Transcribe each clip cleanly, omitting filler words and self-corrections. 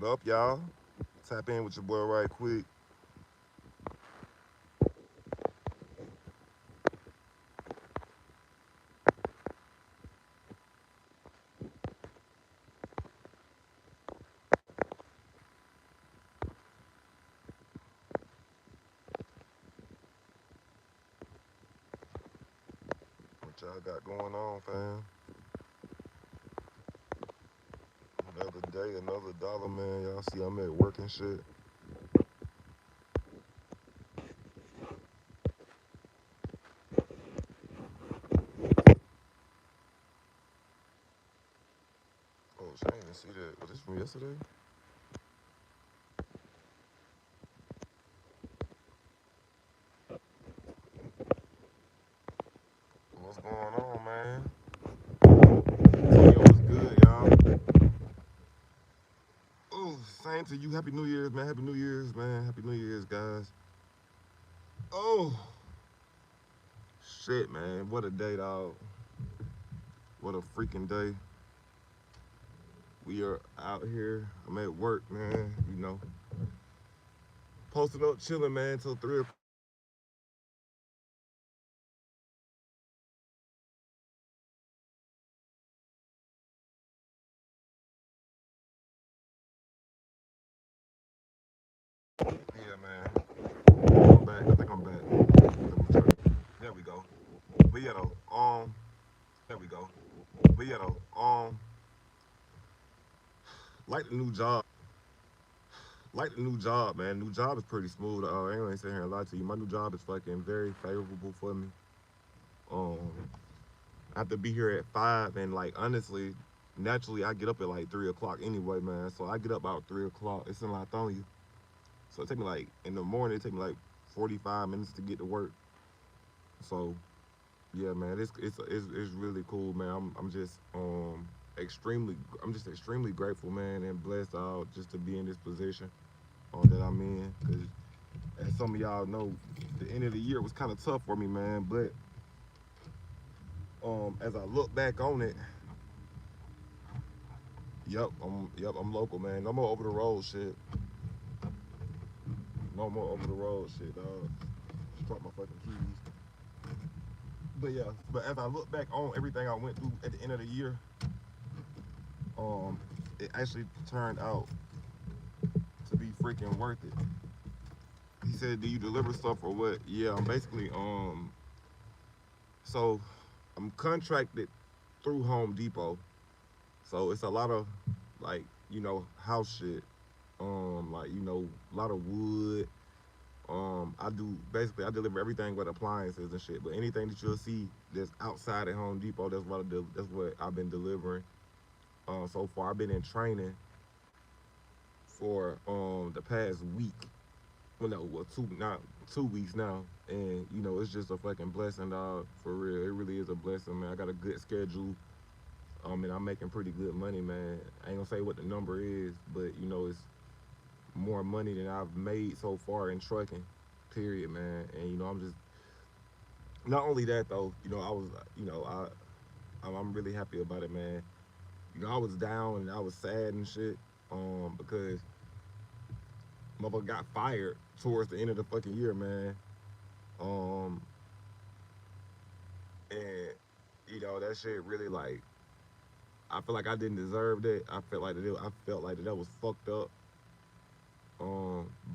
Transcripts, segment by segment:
up, y'all? Tap in with your boy right quick. What y'all got going on, fam? Another day, another dollar, man. Y'all see I'm at work and shit. Oh, shit, I didn't even see that. Was this from yesterday? What's going on, man? Yo, what's good, y'all? Oh, same to you. Happy New Year's, man. Happy New Year's, man. Happy New Year's, guys. Oh, shit, man. What a day, dog. What a freaking day. We are out here. I'm at work, man. Posted up, chilling, man, till 3 o'clock. Yeah, man. I'm back. I think I'm back. There we go. But yeah, though. There we go. But yeah, though. Like the new job. Like the new job, man. New job is pretty smooth. I ain't gonna sit here and lie to you. My new job is fucking very favorable for me. Um, I have to be here at 5, and like honestly, naturally, I get up at like 3 o'clock anyway, man. So I get up about 3 o'clock. It's in Lithonia. So it take me like in the morning. It take me like 45 minutes to get to work. So yeah, man, it's really cool, man. I'm just I'm just extremely grateful, man, and blessed out just to be in this position that I'm in. Cause as some of y'all know, the end of the year was kind of tough for me, man. But as I look back on it, I'm local, man. No more over the road shit. No more over the road shit, dog. Just drop my fucking keys. But yeah, but as I look back on everything I went through at the end of the year, um, it actually turned out to be freaking worth it. He said, "Do you deliver stuff or what?" Yeah, I'm basically so I'm contracted through Home Depot, so it's a lot of like house shit, like a lot of wood. I deliver everything but appliances and shit. But anything that you'll see that's outside at Home Depot, that's what I've been delivering. So far, I've been in training for the past week. Well, no, well, not 2 weeks now, and it's just a fucking blessing, dog. For real, it really is a blessing, man. I got a good schedule, and I'm making pretty good money, man. I ain't gonna say what the number is, but it's more money than I've made so far in trucking, period, man. And I'm just not only that though. I was, I'm really happy about it, man. I was down and I was sad and shit, because motherfucker got fired towards the end of the fucking year, man. Um, and that shit really like I feel like I didn't deserve that. I felt like that was fucked up.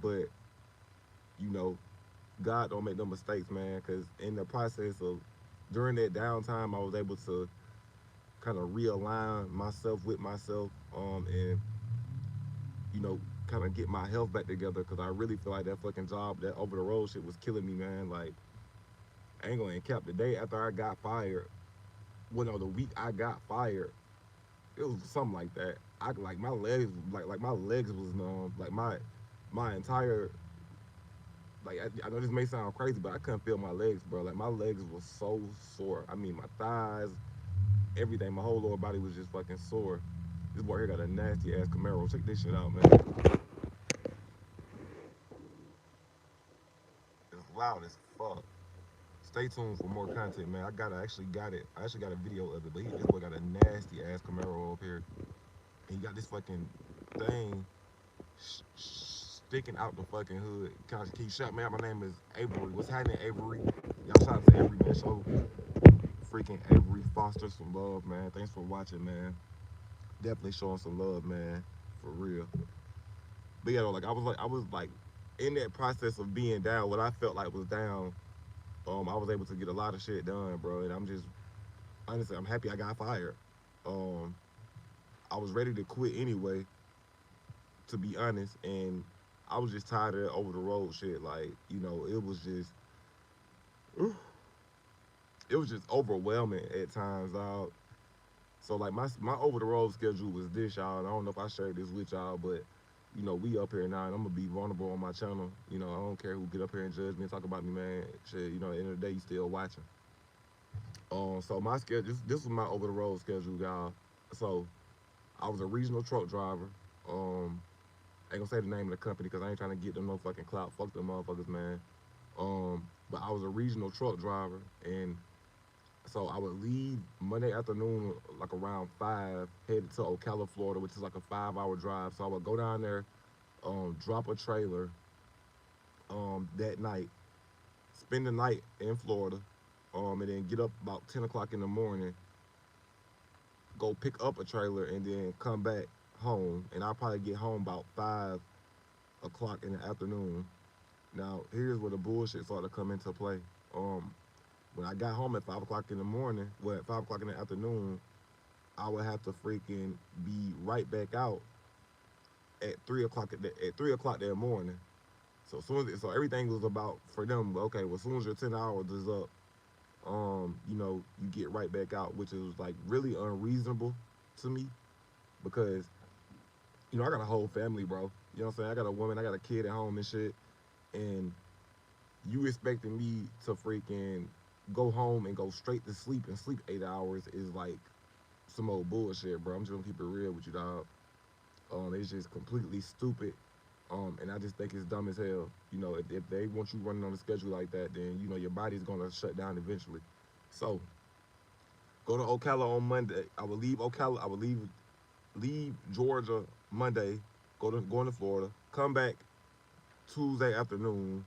But you know, God don't make no mistakes, man. Cause in the process of during that downtime, I was able to kind of realign myself with myself, and you know, kind of get my health back together. Cause I really feel like that fucking job, that over the road shit, was killing me, man. Like I ain't gonna cap the day after I got fired. Well, no, the week I got fired, it was something like that. I like my legs, like my legs was numb. Like my entire I know this may sound crazy, but I couldn't feel my legs, bro. Like my legs was so sore. I mean, my thighs, everything, my whole lower body was just fucking sore. This boy here got a nasty ass Camaro. Check this shit out, man. It's loud as fuck. Stay tuned for more content, man. I actually got it. I actually got a video of it, this boy got a nasty ass Camaro up here. And he got this fucking thing. sticking out the fucking hood. Can you shut me out? My name is Avery. What's happening, Avery? Y'all shout out to Avery, man. Show freaking Avery Foster some love, man. Thanks for watching, man. Definitely showing some love, man. For real. But yeah, though, I was like in that process of being down, what I felt like was down. I was able to get a lot of shit done, bro. And I'm just honestly, I'm happy I got fired. Um, I was ready to quit anyway, to be honest, and I was just tired of that over the road shit. Like, it was just overwhelming at times, dog. So like my over the road schedule was this, y'all. And I don't know if I shared this with y'all, but we up here now, and I'm gonna be vulnerable on my channel. I don't care who get up here and judge me and talk about me, man. Shit, at the end of the day, you still watching. So my schedule, this was my over the road schedule, y'all. So I was a regional truck driver. I ain't gonna say the name of the company because I ain't trying to get them no fucking clout. Fuck them motherfuckers, man. But I was a regional truck driver, and so I would leave Monday afternoon, like around 5, headed to Ocala, Florida, which is like a 5-hour drive. So I would go down there, drop a trailer, that night, spend the night in Florida, and then get up about 10 o'clock in the morning, go pick up a trailer, and then come back home. And I'll probably get home about 5 o'clock in the afternoon. Now, here's where the bullshit started to come into play. Um, when I got home at 5 o'clock in the morning, well, at 5 o'clock in the afternoon, I would have to freaking be right back out at 3 o'clock at 3 o'clock that morning. So so everything was about for them. Okay, well, as soon as your 10 hours is up, you get right back out, which is like really unreasonable to me because I got a whole family, bro. You know what I'm saying? I got a woman, I got a kid at home and shit, and you expecting me to freaking go home and go straight to sleep and sleep 8 hours is like some old bullshit, bro. I'm just gonna keep it real with you, dog. It's just completely stupid. And I just think it's dumb as hell. If they want you running on a schedule like that, then your body's gonna shut down eventually. So go to Ocala on Monday. I would leave Ocala. I would leave Georgia Monday. Going to Florida. Come back Tuesday afternoon,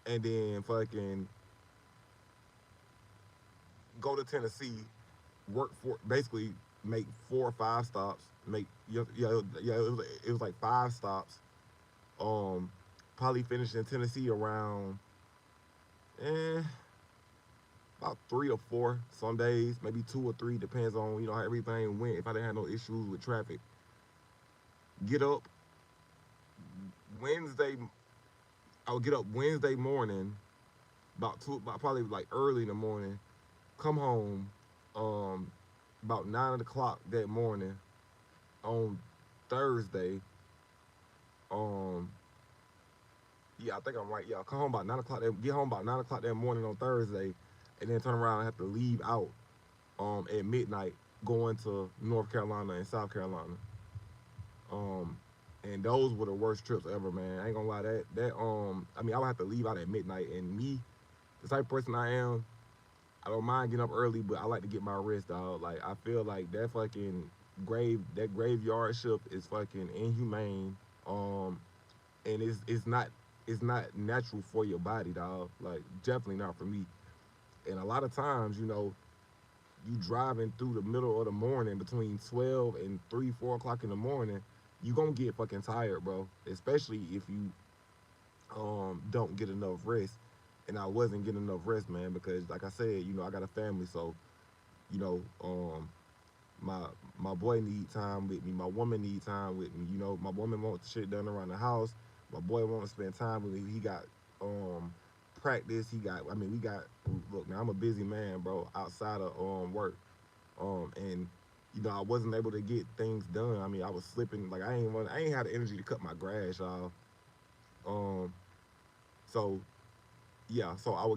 and then fucking go to Tennessee. Work for basically make 4 or 5 stops. Make yeah. It was like 5 stops. Um, Probably finished in Tennessee around eh, about 3 or 4 some days, maybe 2 or 3, depends on how everything went. If I didn't have no issues with traffic, get up Wednesday. I would get up Wednesday morning, about probably like early in the morning. Come home, um, about 9 o'clock that morning on Thursday. Um, yeah, I think I'm right. Yeah, come home about 9 o'clock. Get home about 9 o'clock that morning on Thursday, and then turn around and have to leave out at midnight, going to North Carolina and South Carolina. Um, and those were the worst trips ever, man. I ain't gonna lie. I mean, I would have to leave out at midnight, and me, the type of person I am, I don't mind getting up early, but I like to get my rest, dog. Like I feel like that graveyard shift is fucking inhumane. And it's not natural for your body, dog. Like definitely not for me. And a lot of times, you driving through the middle of the morning between 12 and 3, 4 o'clock in the morning, you gonna get fucking tired, bro. Especially if you don't get enough rest. And I wasn't getting enough rest, man, because like I said, I got a family, so you know, my my boy need time with me, my woman need time with me. My woman wants shit done around the house. My boy wants to spend time with me. He got practice. We got. Look, man, I'm a busy man, bro. Outside of work, and I wasn't able to get things done. I mean, I was slipping. Like I ain't had the energy to cut my grass, y'all. Um, so yeah, so I'll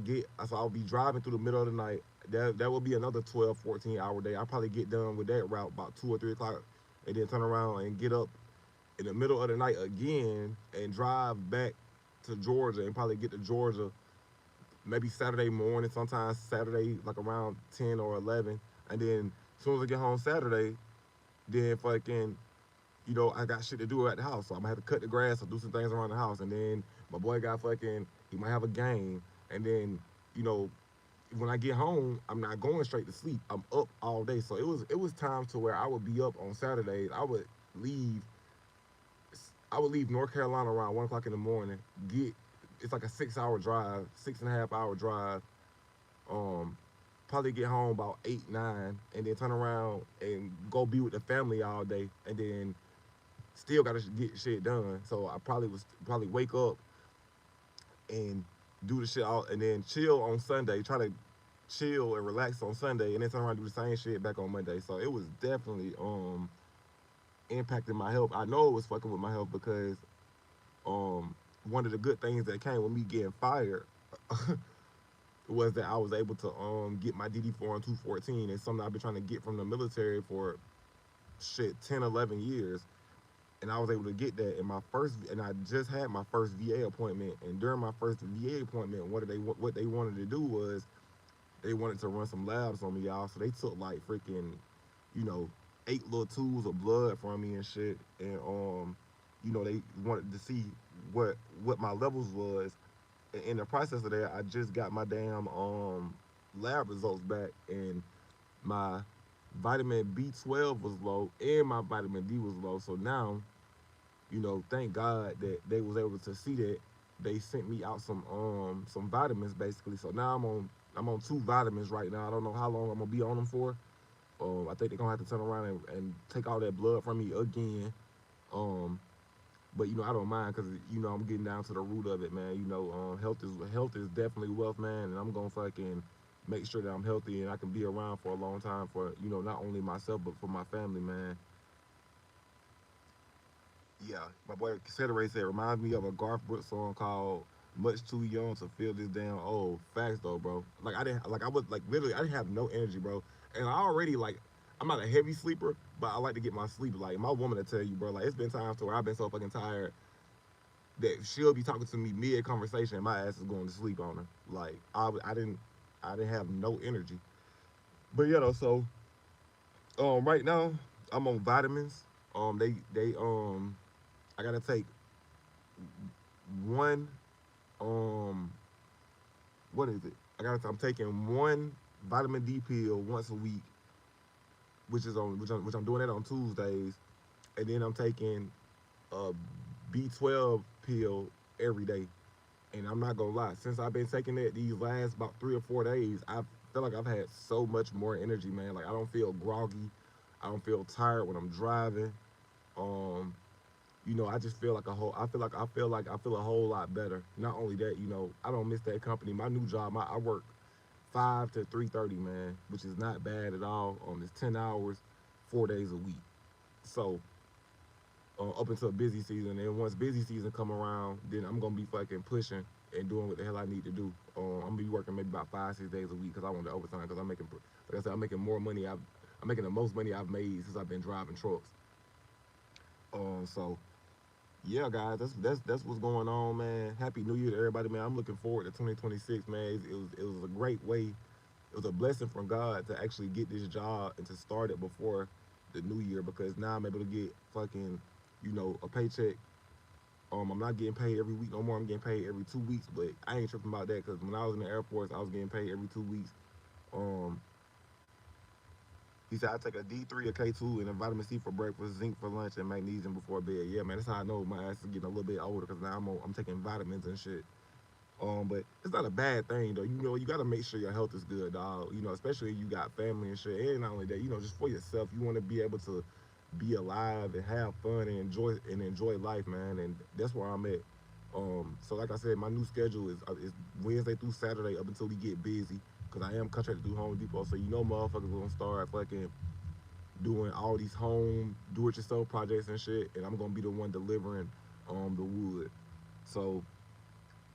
be driving through the middle of the night. That will be another 12, 14 hour day. I'll probably get done with that route about 2 or 3 o'clock, and then turn around and get up in the middle of the night again and drive back to Georgia and probably get to Georgia maybe Saturday morning, sometimes Saturday like around 10 or 11, and then as soon as I get home Saturday, then fucking I got shit to do at the house, so I'm gonna have to cut the grass or do some things around the house. And then my boy got fucking, he might have a game. And then, you know, when I get home, I'm not going straight to sleep. I'm up all day. So it was times to where I would be up on Saturdays. Leave leave North Carolina around 1 o'clock in the morning. It's like a 6 hour drive, 6.5 hour drive. Um, Probably get home about 8, 9, and then turn around and go be with the family all day, and then still gotta get shit done. So I probably wake up and do the shit all, and then chill on Sunday. Try to chill and relax on Sunday, and then turn around and do the same shit back on Monday. So it was definitely impacting my health. I know it was fucking with my health because um one of the good things that came with me getting fired was that I was able to get my DD4 and 214. It's something I've been trying to get from the military for shit 10, 11 years. And I was able to get that in and I just had my first VA appointment. And during my first VA appointment, what they wanted to do was they wanted to run some labs on me, y'all. So they took like freaking, you know, 8 little tubes of blood from me and shit. And they wanted to see what my levels was. And in the process of that, I just got my damn lab results back, and my vitamin B12 was low and my vitamin D was low. So now, thank God that they was able to see that. They sent me out some vitamins basically. So now I'm on 2 vitamins right now. I don't know how long I'm gonna be on them for. I think they're gonna have to turn around and take all that blood from me again. Um, but I don't mind because I'm getting down to the root of it, man. Health is definitely wealth, man. And I'm gonna fucking make sure that I'm healthy and I can be around for a long time for not only myself but for my family, man. Yeah, my boy Considerate said reminds me of a Garth Brooks song called "Much Too Young to Feel This Damn Old." Facts though, bro. Like I was like literally I didn't have no energy, bro. And I already like I'm not a heavy sleeper, but I like to get my sleep. Like my woman to tell you, bro. Like it's been times to where I've been so fucking tired that she'll be talking to me mid conversation and my ass is going to sleep on her. Like I didn't have no energy. But so right now I'm on vitamins. They I gotta take one um what is it? I'm taking one vitamin D pill once a week, which I'm doing that on Tuesdays, and then I'm taking a B12 pill every day. And I'm not gonna lie, since I've been taking that these last about 3 or 4 days, I feel like I've had so much more energy, man. Like I don't feel groggy, I don't feel tired when I'm driving. Um, I just feel like a whole. I feel a whole lot better. Not only that, I don't miss that company. My new job, I work 5 to 3:30, man, which is not bad at all. It's 10 hours, 4 days a week. So up until busy season, and once busy season come around, then I'm gonna be fucking pushing and doing what the hell I need to do. I'm gonna be working maybe about 5, 6 days a week because I want the overtime because I'm making, like I said, I'm making more money. I'm making the most money I've made since I've been driving trucks. So yeah, guys, that's what's going on, man. Happy New Year to everybody, man. I'm looking forward to 2026, man. It was a great way. It was a blessing from God to actually get this job and to start it before the new year because now I'm able to get fucking, a paycheck. I'm not getting paid every week no more. I'm getting paid every 2 weeks, but I ain't tripping about that because when I was in the Air Force, I was getting paid every 2 weeks. Um, he said I take a D3, a K2, and a vitamin C for breakfast, zinc for lunch, and magnesium before bed. Yeah, man, that's how I know my ass is getting a little bit older because now I'm taking vitamins and shit. But it's not a bad thing though. You gotta make sure your health is good, dog. Especially if you got family and shit. And not only that, just for yourself, you want to be able to be alive and have fun and enjoy life, man. And that's where I'm at. So like I said, my new schedule is Wednesday through Saturday up until we get busy. Cause I am contracted through Home Depot, so motherfuckers gonna start fucking doing all these home do-it-yourself projects and shit, and I'm gonna be the one delivering the wood. So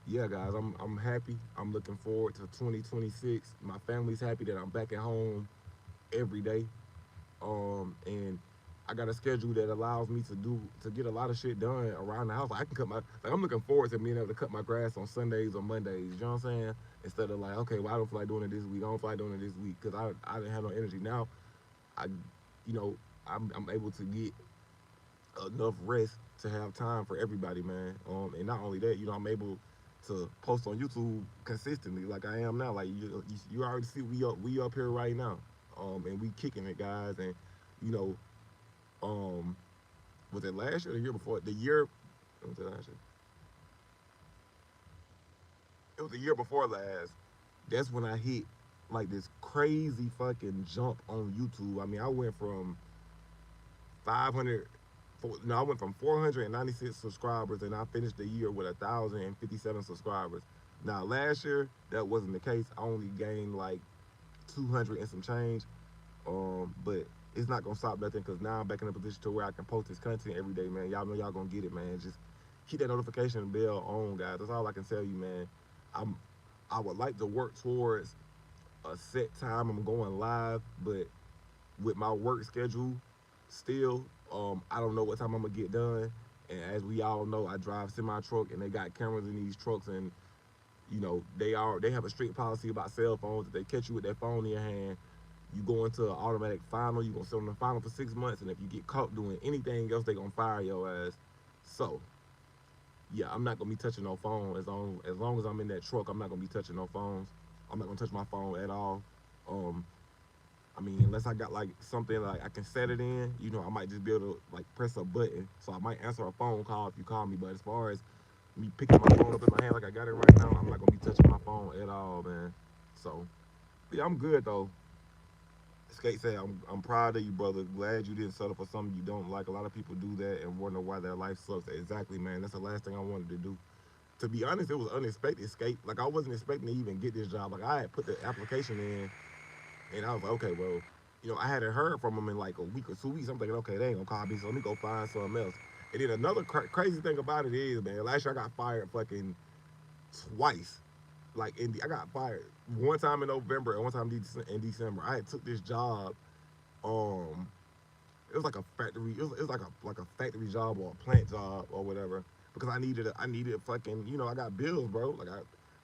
yeah, guys, I'm happy. I'm looking forward to 2026. My family's happy that I'm back at home every day. And I got a schedule that allows me to get a lot of shit done around the house. Like I can I'm looking forward to being able to cut my grass on Sundays or Mondays. You know what I'm saying? Instead of like, okay, well I don't feel like doing it this week. I don't feel like doing it this week because I didn't have no energy. Now I, you know, I'm able to get enough rest to have time for everybody, man. And not only that, I'm able to post on YouTube consistently like I am now. Like you already see we up here right now, and we kicking it, guys. And you know, um, was it last year or the year before? Was it last year? It was the year before last. That's when I hit like this crazy fucking jump on YouTube. I mean, I went from 500. No, I went from 496 subscribers, and I finished the year with 1,057 subscribers. Now, last year that wasn't the case. I only gained like 200 and some change. But it's not gonna stop nothing because now I'm back in a position to where I can post this content every day, man. Y'all know y'all gonna get it, man. Just keep that notification bell on, guys. That's all I can tell you, man. I'm I would like to work towards a set time I'm going live, but with my work schedule still, I don't know what time I'm gonna get done. And as we all know, I drive semi truck and they got cameras in these trucks, and they have a strict policy about cell phones. If they catch you with that phone in your hand, you go into an automatic final. You gonna sit on the final for 6 months, and if you get caught doing anything else, they gonna fire your ass. So yeah, I'm not gonna be touching no phone as long as I'm in that truck. I'm not gonna be touching no phones. I'm not gonna touch my phone at all. Um, I mean, unless I got like something like I can set it in, I might just be able to like press a button. So I might answer a phone call if you call me. But as far as me picking my phone up in my hand like I got it right now, I'm not gonna be touching my phone at all, man. So yeah, I'm good though. Skate said, I'm proud of you, brother. Glad you didn't settle for something you don't like. A lot of people do that and wonder why their life sucks. Exactly, man. That's the last thing I wanted to do. To be honest, it was unexpected, Skate. Like I wasn't expecting to even get this job. Like I had put the application in, and I was like, okay, well, I hadn't heard from them in like a week or 2 weeks. I'm thinking, okay, they ain't gonna call me, so let me go find something else. And then another crazy thing about it is, man, last year I got fired fucking twice. Like I got fired one time in November and one time in December. I had took this job. Um, it was like a factory. It was like a factory job or a plant job or whatever. Because I needed fucking. I got bills, bro.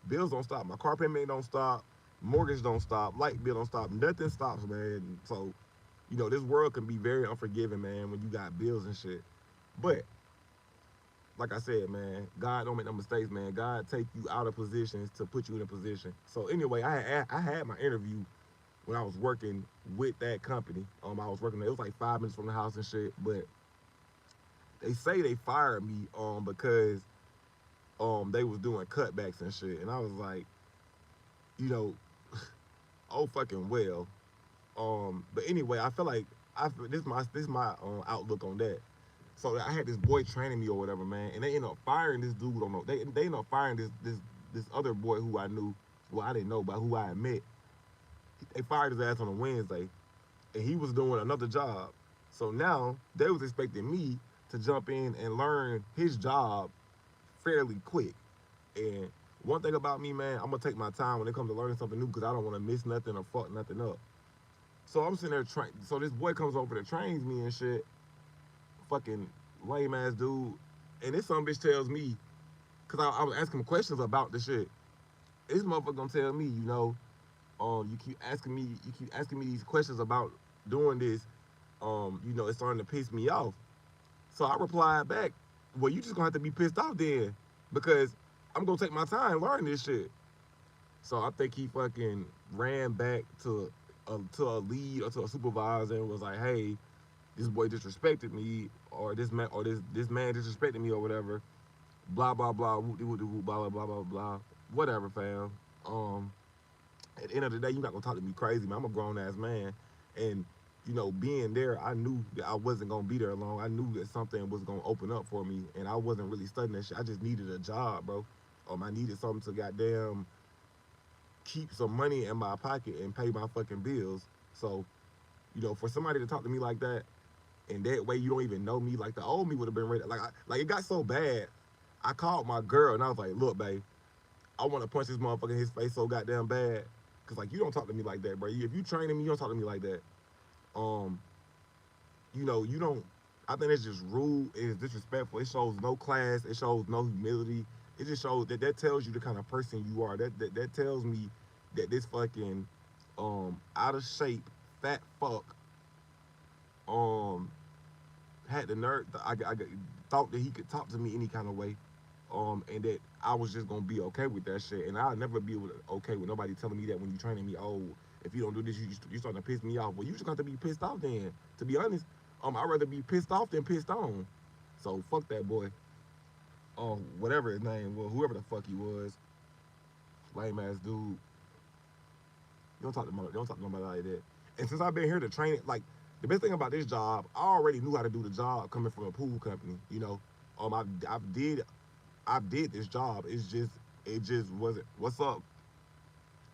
Bills don't stop. My car payment don't stop. Mortgage don't stop. Light bill don't stop. Nothing stops, man. So, this world can be very unforgiving, man, when you got bills and shit. But like I said, man, God don't make no mistakes, man. God take you out of positions to put you in a position. So anyway, I had my interview when I was working with that company. I was working there. It was like 5 minutes from the house and shit. But they say they fired me because they was doing cutbacks and shit. And I was like, you know, oh fucking well. But anyway, I feel like this my outlook on that. So I had this boy training me or whatever, man, and they ended up firing this dude on they ended up firing this other boy who I knew. Well, I didn't know, but who I had met. They fired his ass on a Wednesday, and he was doing another job. So now they was expecting me to jump in and learn his job fairly quick. And one thing about me, man, I'm gonna take my time when it comes to learning something new because I don't want to miss nothing or fuck nothing up. So I'm sitting there train. So this boy comes over that trains me and shit. Fucking lame ass dude. And this some bitch tells me, cause I was asking him questions about the shit. This motherfucker gonna tell me, you keep asking me these questions about doing this. It's starting to piss me off. So I replied back, well, you just gonna have to be pissed off then, because I'm gonna take my time learning this shit. So I think he fucking ran back to a lead or to a supervisor and was like, hey, this boy disrespected me, or this man disrespected me or whatever. Blah blah blah, whoop de whoop de whoop, blah blah blah blah blah. Whatever, fam. Um, at the end of the day, you're not gonna talk to me crazy, man. I'm a grown ass man, and being there, I knew that I wasn't gonna be there long. I knew that something was gonna open up for me, and I wasn't really studying that shit. I just needed a job, bro. I needed something to goddamn keep some money in my pocket and pay my fucking bills. So, for somebody to talk to me like that, and that way you don't even know me, like the old me would have been ready. Like it got so bad. I called my girl and I was like, look, babe, I want to punch this motherfucker in his face so goddamn bad. Cause like you don't talk to me like that, bro. If you training me, you don't talk to me like that. Um, you don't. I think it's just rude. It's disrespectful. It shows no class. It shows no humility. It just shows that tells you the kind of person you are. That tells me that this fucking out of shape fat fuck um had the nerve. I thought that he could talk to me any kind of way, and that I was just gonna be okay with that shit. And I'll never be able to okay with nobody telling me that when you training me. Oh, if you don't do this, you starting to piss me off. Well, you just got to be pissed off then. To be honest, I'd rather be pissed off than pissed on. So fuck that boy. Whatever his name was, whoever the fuck he was, lame ass dude. You don't talk to nobody like that. And since I've been here to train it, like the best thing about this job, I already knew how to do the job coming from a pool company. You know, I did this job. It just wasn't. What's up,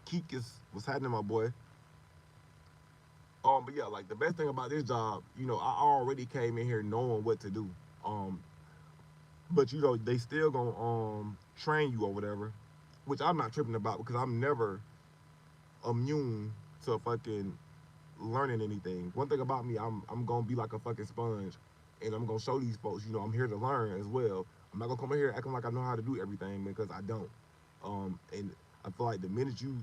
Keekis? What's happening, my boy? But yeah, like the best thing about this job, I already came in here knowing what to do. Um, but they still gonna train you or whatever, which I'm not tripping about because I'm never immune to fucking learning anything. One thing about me, I'm gonna be like a fucking sponge, and I'm gonna show these folks, I'm here to learn as well. I'm not gonna come in here acting like I know how to do everything because I don't. And I feel like the minute you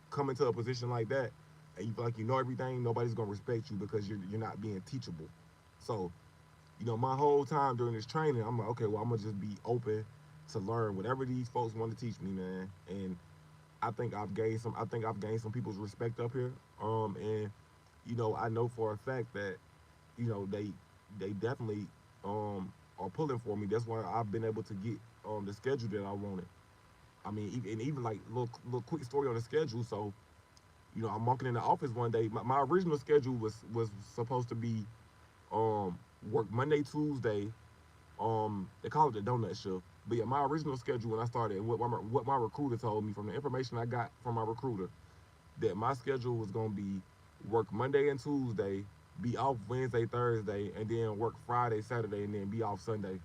come into a position like that, and you feel like you know everything, nobody's gonna respect you because you're not being teachable. So, my whole time during this training, I'm like, okay, well, I'm gonna just be open to learn whatever these folks want to teach me, man. And I think I've gained some people's respect up here. And I know for a fact that they definitely are pulling for me. That's why I've been able to get the schedule that I wanted. I mean, even like little quick story on the schedule. So I'm walking in the office one day. My original schedule was supposed to be um work Monday, Tuesday. They call it the donut shift. But yeah, my original schedule when I started, and what my recruiter told me from the information I got from my recruiter, that my schedule was gonna be work Monday and Tuesday, be off Wednesday, Thursday, and then work Friday, Saturday, and then be off Sunday.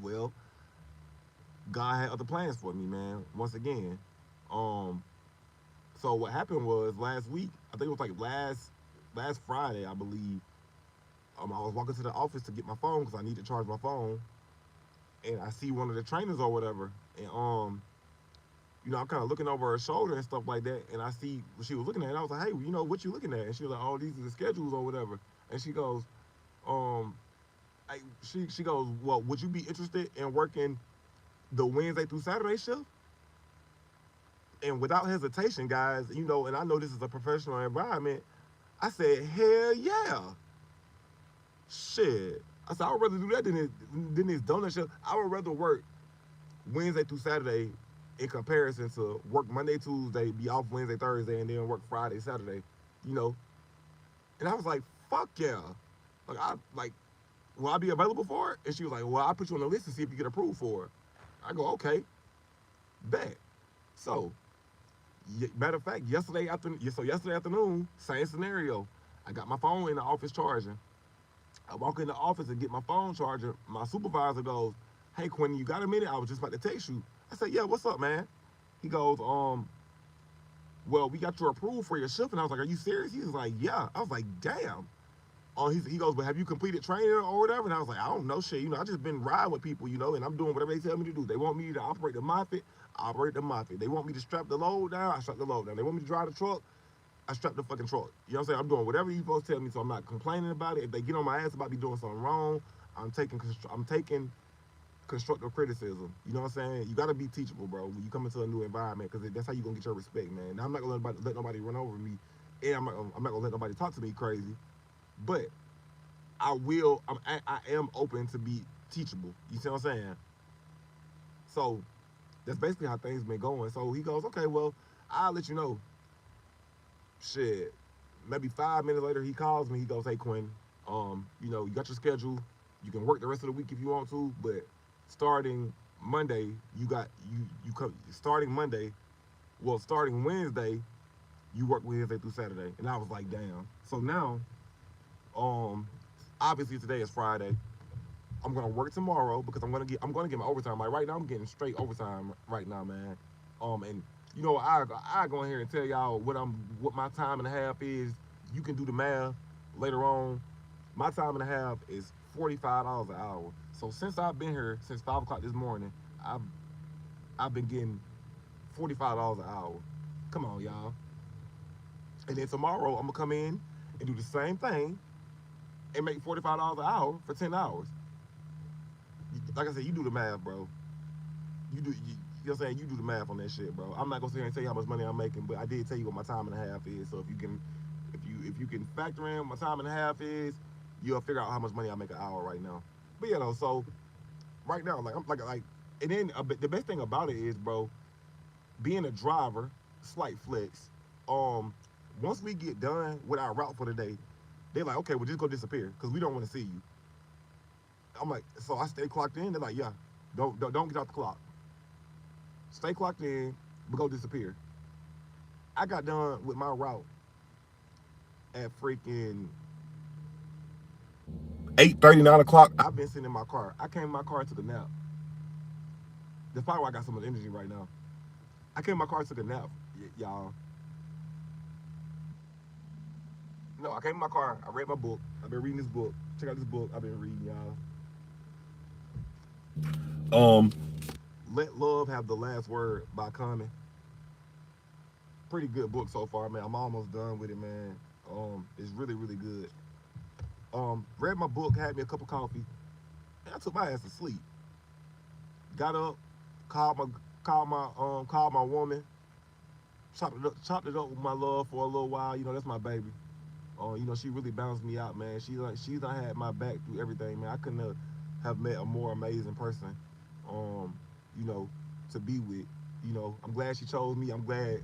Well, God had other plans for me, man. Once again, um, so what happened was last week, I think it was like last Friday, I believe. I was walking to the office to get my phone because I need to charge my phone, and I see one of the trainers or whatever, and I'm kind of looking over her shoulder and stuff like that, and I see what she was looking at, and I was like, hey, what you looking at? And she was like, oh, these are the schedules or whatever, and she goes, um, she goes, well, would you be interested in working the Wednesday through Saturday shift? And without hesitation, guys, and I know this is a professional environment, I said, hell yeah. Shit. I said, I would rather do that than this donut shift. I would rather work Wednesday through Saturday in comparison to work Monday, Tuesday, be off Wednesday, Thursday, and then work Friday, Saturday, you know. And I was like, fuck yeah. Like, will I be available for it? And she was like, well, I'll put you on the list to see if you get approved for it. I go, okay, bet. So, matter of fact, yesterday afternoon, same scenario. I got my phone in the office charging. I walk in the office and get my phone charger. My supervisor goes, hey, Quentin, you got a minute? I was just about to text you. I said, yeah, what's up, man? He goes, well, we got you approved for your shift. And I was like, are you serious? He was like, yeah. I was like, damn. He goes, but have you completed training or whatever? And I was like, I don't know, shit. I just been riding with people, and I'm doing whatever they tell me to do. They want me to operate the Moffitt, I operate the Moffitt. They want me to strap the load down, I strap the load down. They want me to drive the truck, I strap the fucking truck. You know what I'm saying? I'm doing whatever you folks tell me, so I'm not complaining about it. If they get on my ass about me doing something wrong, I'm taking constructive criticism. You know what I'm saying? You gotta be teachable, bro, when you come into a new environment, because that's how you gonna get your respect, man. Now, I'm not gonna let nobody run over me, and I'm not gonna let nobody talk to me crazy, but I am open to be teachable. You see what I'm saying? So that's basically how things been going. So he goes, okay, well, I'll let you know. Shit. Maybe 5 minutes later, he calls me. He goes, hey, Quinn, you got your schedule. You can work the rest of the week if you want to, but starting Monday, starting Monday. Well, starting Wednesday, you work Wednesday through Saturday. And I was like, damn. So now, um, obviously today is Friday. I'm gonna work tomorrow because I'm gonna get my overtime. Like right now, I'm getting straight overtime right now, man. And I go in here and tell y'all what my time and a half is. You can do the math later on. My time and a half is $45 an hour. So since I've been here since 5 o'clock this morning, I've been getting $45 an hour. Come on, y'all. And then tomorrow I'm gonna come in and do the same thing, and make $45 an hour for 10 hours. Like I said, you do the math, bro. You know what I'm saying? You do the math on that shit, bro. I'm not gonna sit here and tell you how much money I'm making, but I did tell you what my time and a half is. So if you can factor in what my time and a half is, you'll figure out how much money I make an hour right now. But so right now, like I'm like, and then the best thing about it is, bro, being a driver, slight flex. Um, Once we get done with our route for the day, they're like, okay, well just go disappear because we don't want to see you. I'm like, so I stay clocked in. They're like, yeah, don't get off the clock. Stay clocked in, but go disappear. I got done with my route at freaking 8:30, 9 o'clock. I've been sitting in my car. I came in my car, took a nap. That's probably why I got so much energy right now. I came in my car, took a nap, y'all. No, I came in my car. I read my book. I've been reading this book. Check out this book I've been reading, y'all. Let Love Have the Last Word by Common. Pretty good book so far, man. I'm almost done with it, man. It's really, really good. Read my book, had me a cup of coffee, and I took my ass to sleep. Got up, called my called my woman, chopped it up with my love for a little while. That's my baby. She really balanced me out, man. She's done had my back through everything, man. I couldn't have met a more amazing person, um, you know, to be with. I'm glad she chose me. I'm glad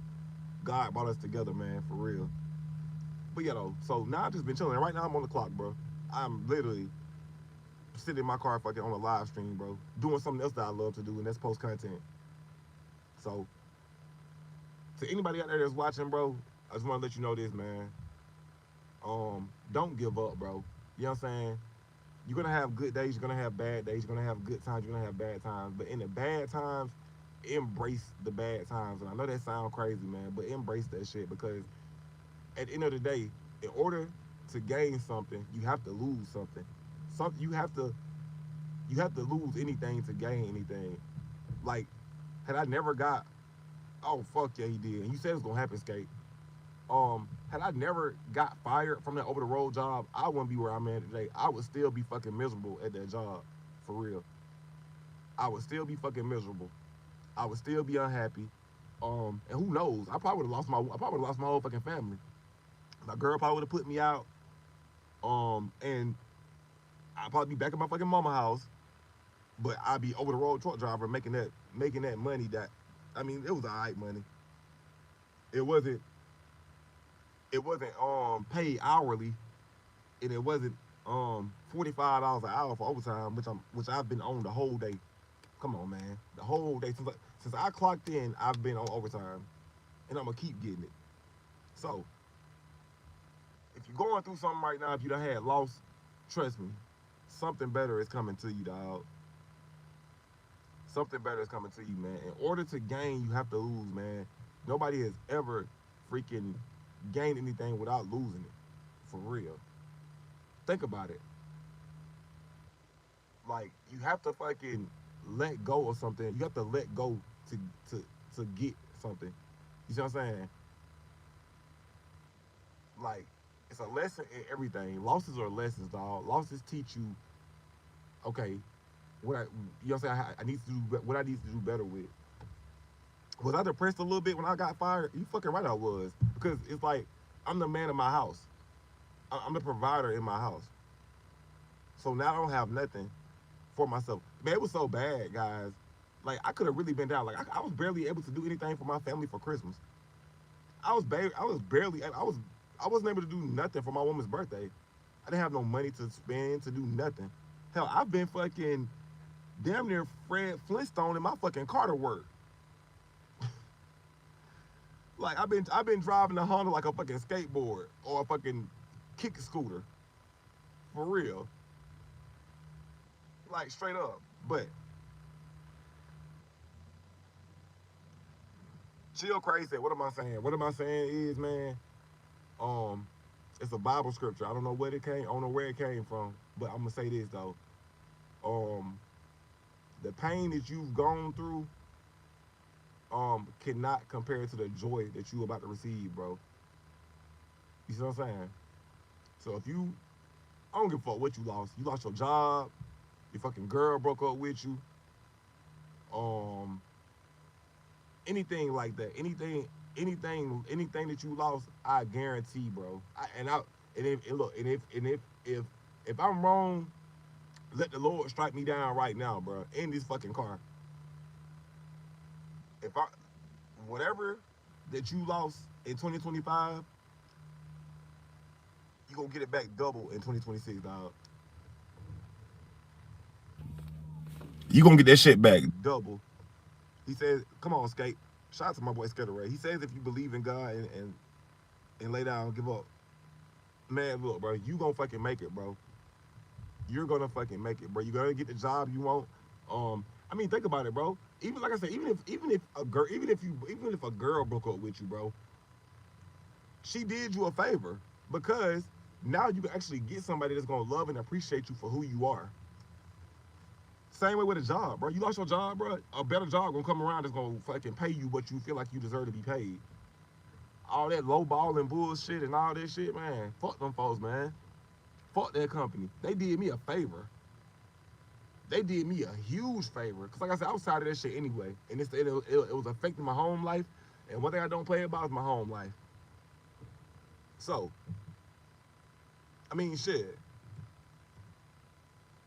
God brought us together, man, for real. But so now I've just been chilling. Right now I'm on the clock, bro. I'm literally sitting in my car fucking on a live stream, bro, doing something else that I love to do, and that's post content. So to anybody out there that's watching, bro, I just want to let you know this, man. Don't give up, bro. You know what I'm saying? You're gonna have good days, you're gonna have bad days, you're gonna have good times, you're gonna have bad times. But in the bad times, embrace the bad times. And I know that sounds crazy, man, but embrace that shit because at the end of the day, in order to gain something, you have to lose something. You have to lose anything to gain anything. Like, had I never got, oh fuck yeah he did. And you said it's gonna happen, Skate. Had I never got fired from that over the road job, I wouldn't be where I'm at today. I would still be fucking miserable at that job. For real. I would still be fucking miserable. I would still be unhappy. And who knows? I probably would have lost my whole fucking family. My girl probably would have put me out. And I'd probably be back at my fucking mama house. But I'd be over the road truck driver making that money that, I mean, it was alright money. It wasn't it wasn't paid hourly, and it wasn't $45 an hour for overtime, which I've been on the whole day. Come on, man, the whole day since I clocked in, I've been on overtime, and I'm gonna keep getting it. So if you're going through something right now, if you done had loss, trust me, something better is coming to you, dog. Something better is coming to you, man. In order to gain, you have to lose, man. Nobody has ever freaking gained anything without losing it. For real. Think about it. Like you have to fucking let go of something. You have to let go to to to get something. You see what I'm saying? Like it's a lesson in everything. Losses are lessons, dog. Losses teach you, okay, what I'm saying. I need to do what I need to do better with. Was I depressed a little bit when I got fired? You fucking right I was, because it's like I'm the man of my house. I'm the provider in my house. So now I don't have nothing for myself. Man, it was so bad, guys. Like I could have really been down. Like I was barely able to do anything for my family for Christmas. I wasn't able to do nothing for my woman's birthday. I didn't have no money to spend to do nothing. Hell, I've been fucking damn near Fred Flintstone in my fucking Carter work. Like I've been driving the Honda like a fucking skateboard or a fucking kick scooter. For real. Like straight up. But chill crazy. What am I saying? What am I saying is, man, um, it's a Bible scripture. I don't know where it came. I don't know where it came from. But I'm gonna say this though. Um, the pain that you've gone through, cannot compare to the joy that you about to receive, bro. You see what I'm saying? So if you I don't give a fuck what you lost. You lost your job. Your fucking girl broke up with you. Um, anything like that. Anything that you lost, I guarantee, bro. And if and look, and if I'm wrong, let the Lord strike me down right now, bro. In this fucking car. If I whatever that you lost in 2025, you gonna get it back double in 2026, dog. You gonna get that shit back double. He says, "Come on, skate." Shout out to my boy Skater Ray. He says, "If you believe in God and lay down, give up, man. Look, bro, you gonna fucking make it, bro. You're gonna fucking make it, bro. You gonna get the job you want. I mean, think about it, bro. Even like I said, even if a girl broke up with you, bro, she did you a favor because now you can actually get somebody that's gonna love and appreciate you for who you are. Same way with a job, bro. You lost your job, bro. A better job gonna come around that's gonna fucking pay you what you feel like you deserve to be paid. All that low balling bullshit and all that shit, man. Fuck them folks, man. Fuck that company. They did me a favor. They did me a huge favor. Cause like I said, I was tired of that shit anyway, and it was affecting my home life. And one thing I don't play about is my home life. So, I mean, shit.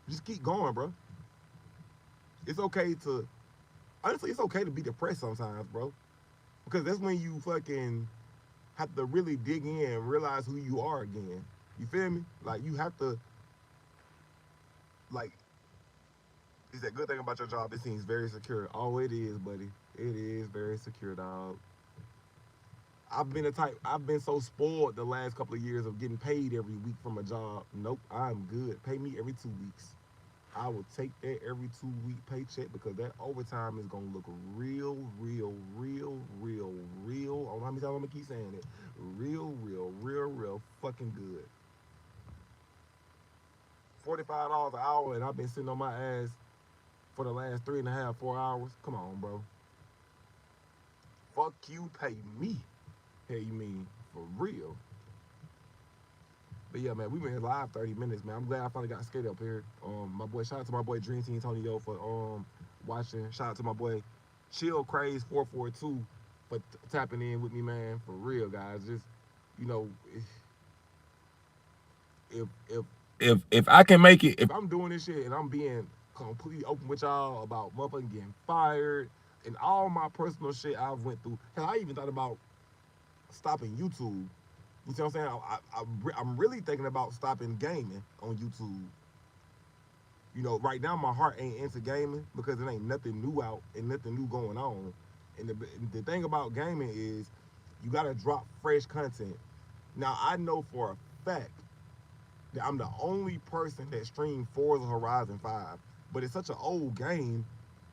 Just keep going, bro. It's okay to honestly, it's okay to be depressed sometimes, bro. Because that's when you fucking have to really dig in and realize who you are again. You feel me? Like you have to like is that good thing about your job? It seems very secure. Oh, it is, buddy. It is very secure, dog. I've been so spoiled the last couple of years of getting paid every week from a job. Nope, I'm good. Pay me every 2 weeks. I will take that every 2 week paycheck because that overtime is gonna look real, real, real, real, real. I don't know how many times I'm gonna keep saying it. Real, real, real, real fucking good. $45 an hour, and I've been sitting on my ass for the last 3.5, 4 hours. Come on, bro. Fuck you, pay me. Hey, you mean for real? But yeah, man, we've been here live 30 minutes, man. I'm glad I finally got skate up here. My boy, shout out to my boy Dream Team Tonyo for watching. Shout out to my boy Chill Craze 442 for tapping in with me, man. For real, guys. Just you know, if I can make it, if I'm doing this shit and I'm being completely open with y'all about motherfucking getting fired and all my personal shit I've went through. Hell, I even thought about stopping YouTube. You see what I'm saying? I'm really thinking about stopping gaming on YouTube. You know, right now my heart ain't into gaming because it ain't nothing new out and nothing new going on. And the thing about gaming is you gotta drop fresh content. Now I know for a fact that I'm the only person that streamed Forza Horizon 5, but it's such an old game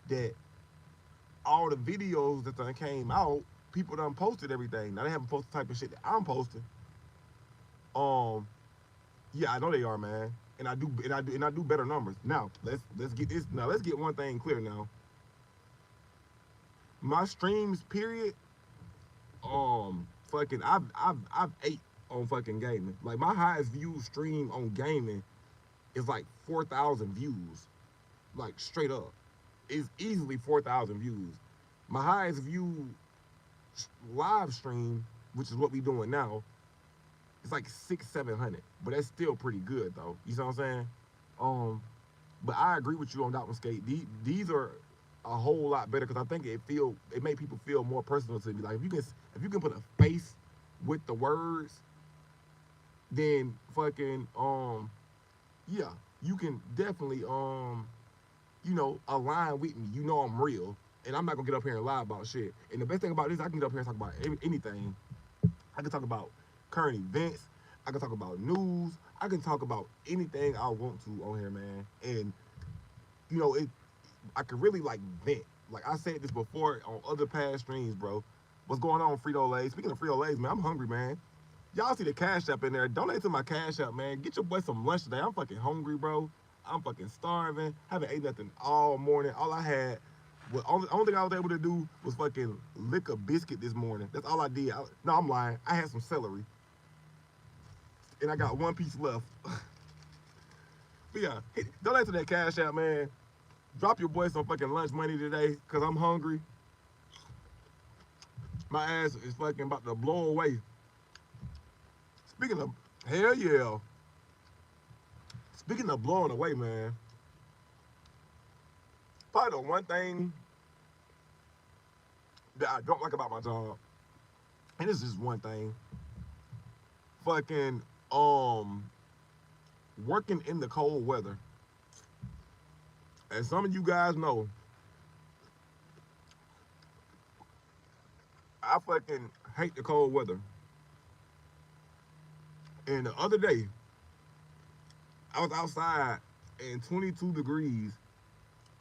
that all the videos that done came out, people done posted everything. Now they haven't posted the type of shit that I'm posting. Um, yeah, I know they are, man. And I do better numbers. Now, let's get this. Now, let's get one thing clear now. My streams, period, fucking I've ate on fucking gaming. Like my highest viewed stream on gaming is like 4,000 views. Like straight up. It's easily 4,000 views. My highest viewed live stream, which is what we doing now, it's like 600, 700, but that's still pretty good though. You see what I'm saying? Um, but I agree with you on that one, Skate. These are a whole lot better because I think it make people feel more personal to me. Like if you can put a face with the words, then fucking yeah, you can definitely align with me. You know I'm real, and I'm not gonna get up here and lie about shit. And the best thing about this, I can get up here and talk about anything. I can talk about current events. I can talk about news. I can talk about anything I want to on here, man. And you know, I can really like vent. Like I said this before on other past streams, bro. What's going on, Frito Lay? Speaking of Frito Lays, man, I'm hungry, man. Y'all see the Cash App in there? Donate to my Cash App, man. Get your boy some lunch today. I'm fucking hungry, bro. I'm fucking starving. Haven't ate nothing all morning. All I had, only thing I was able to do was fucking lick a biscuit this morning. That's all I did. No, I'm lying. I had some celery, and I got one piece left. But yeah, donate to that Cash App, man. Drop your boy some fucking lunch money today, cause I'm hungry. My ass is fucking about to blow away. Speaking of hell yeah. Speaking of blowing away, man. Probably the one thing that I don't like about my job, and this is one thing, fucking working in the cold weather. As some of you guys know, I fucking hate the cold weather. And the other day, I was outside in 22 degrees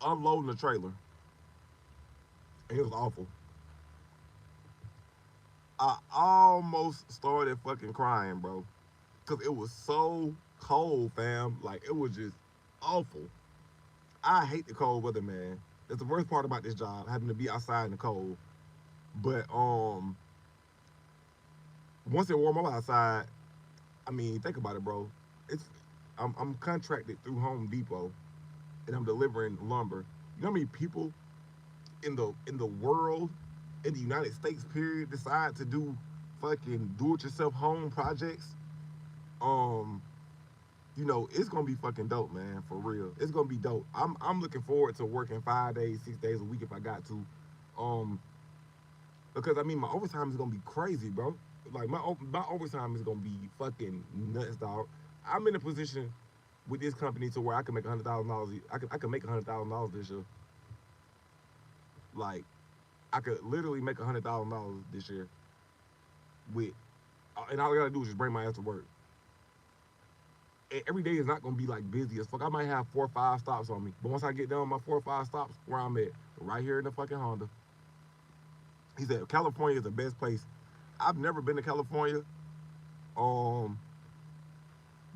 unloading a trailer. And it was awful. I almost started fucking crying, bro. Cause it was so cold, fam. Like it was just awful. I hate the cold weather, man. That's the worst part about this job, having to be outside in the cold. But once it warm up outside, I mean, think about it, bro. It's I'm contracted through Home Depot, and I'm delivering lumber. You know how many people in the world, in the United States, period, decide to do fucking do-it-yourself home projects? Um, it's gonna be fucking dope, man. For real, it's gonna be dope. I'm looking forward to working 5 days, 6 days a week if I got to, um, because I mean my overtime is gonna be crazy, bro. Like my overtime is gonna be fucking nuts, dog. I'm in a position with this company to where I can make $100,000. I can make $100,000 this year. Like I could literally make $100,000 this year with, and all I gotta do is just bring my ass to work. And every day is not gonna be like busy as fuck. I might have 4 or 5 stops on me, but once I get done with my 4 or 5 stops, where I'm at, right here in the fucking Honda. He said California is the best place. I've never been to California, um,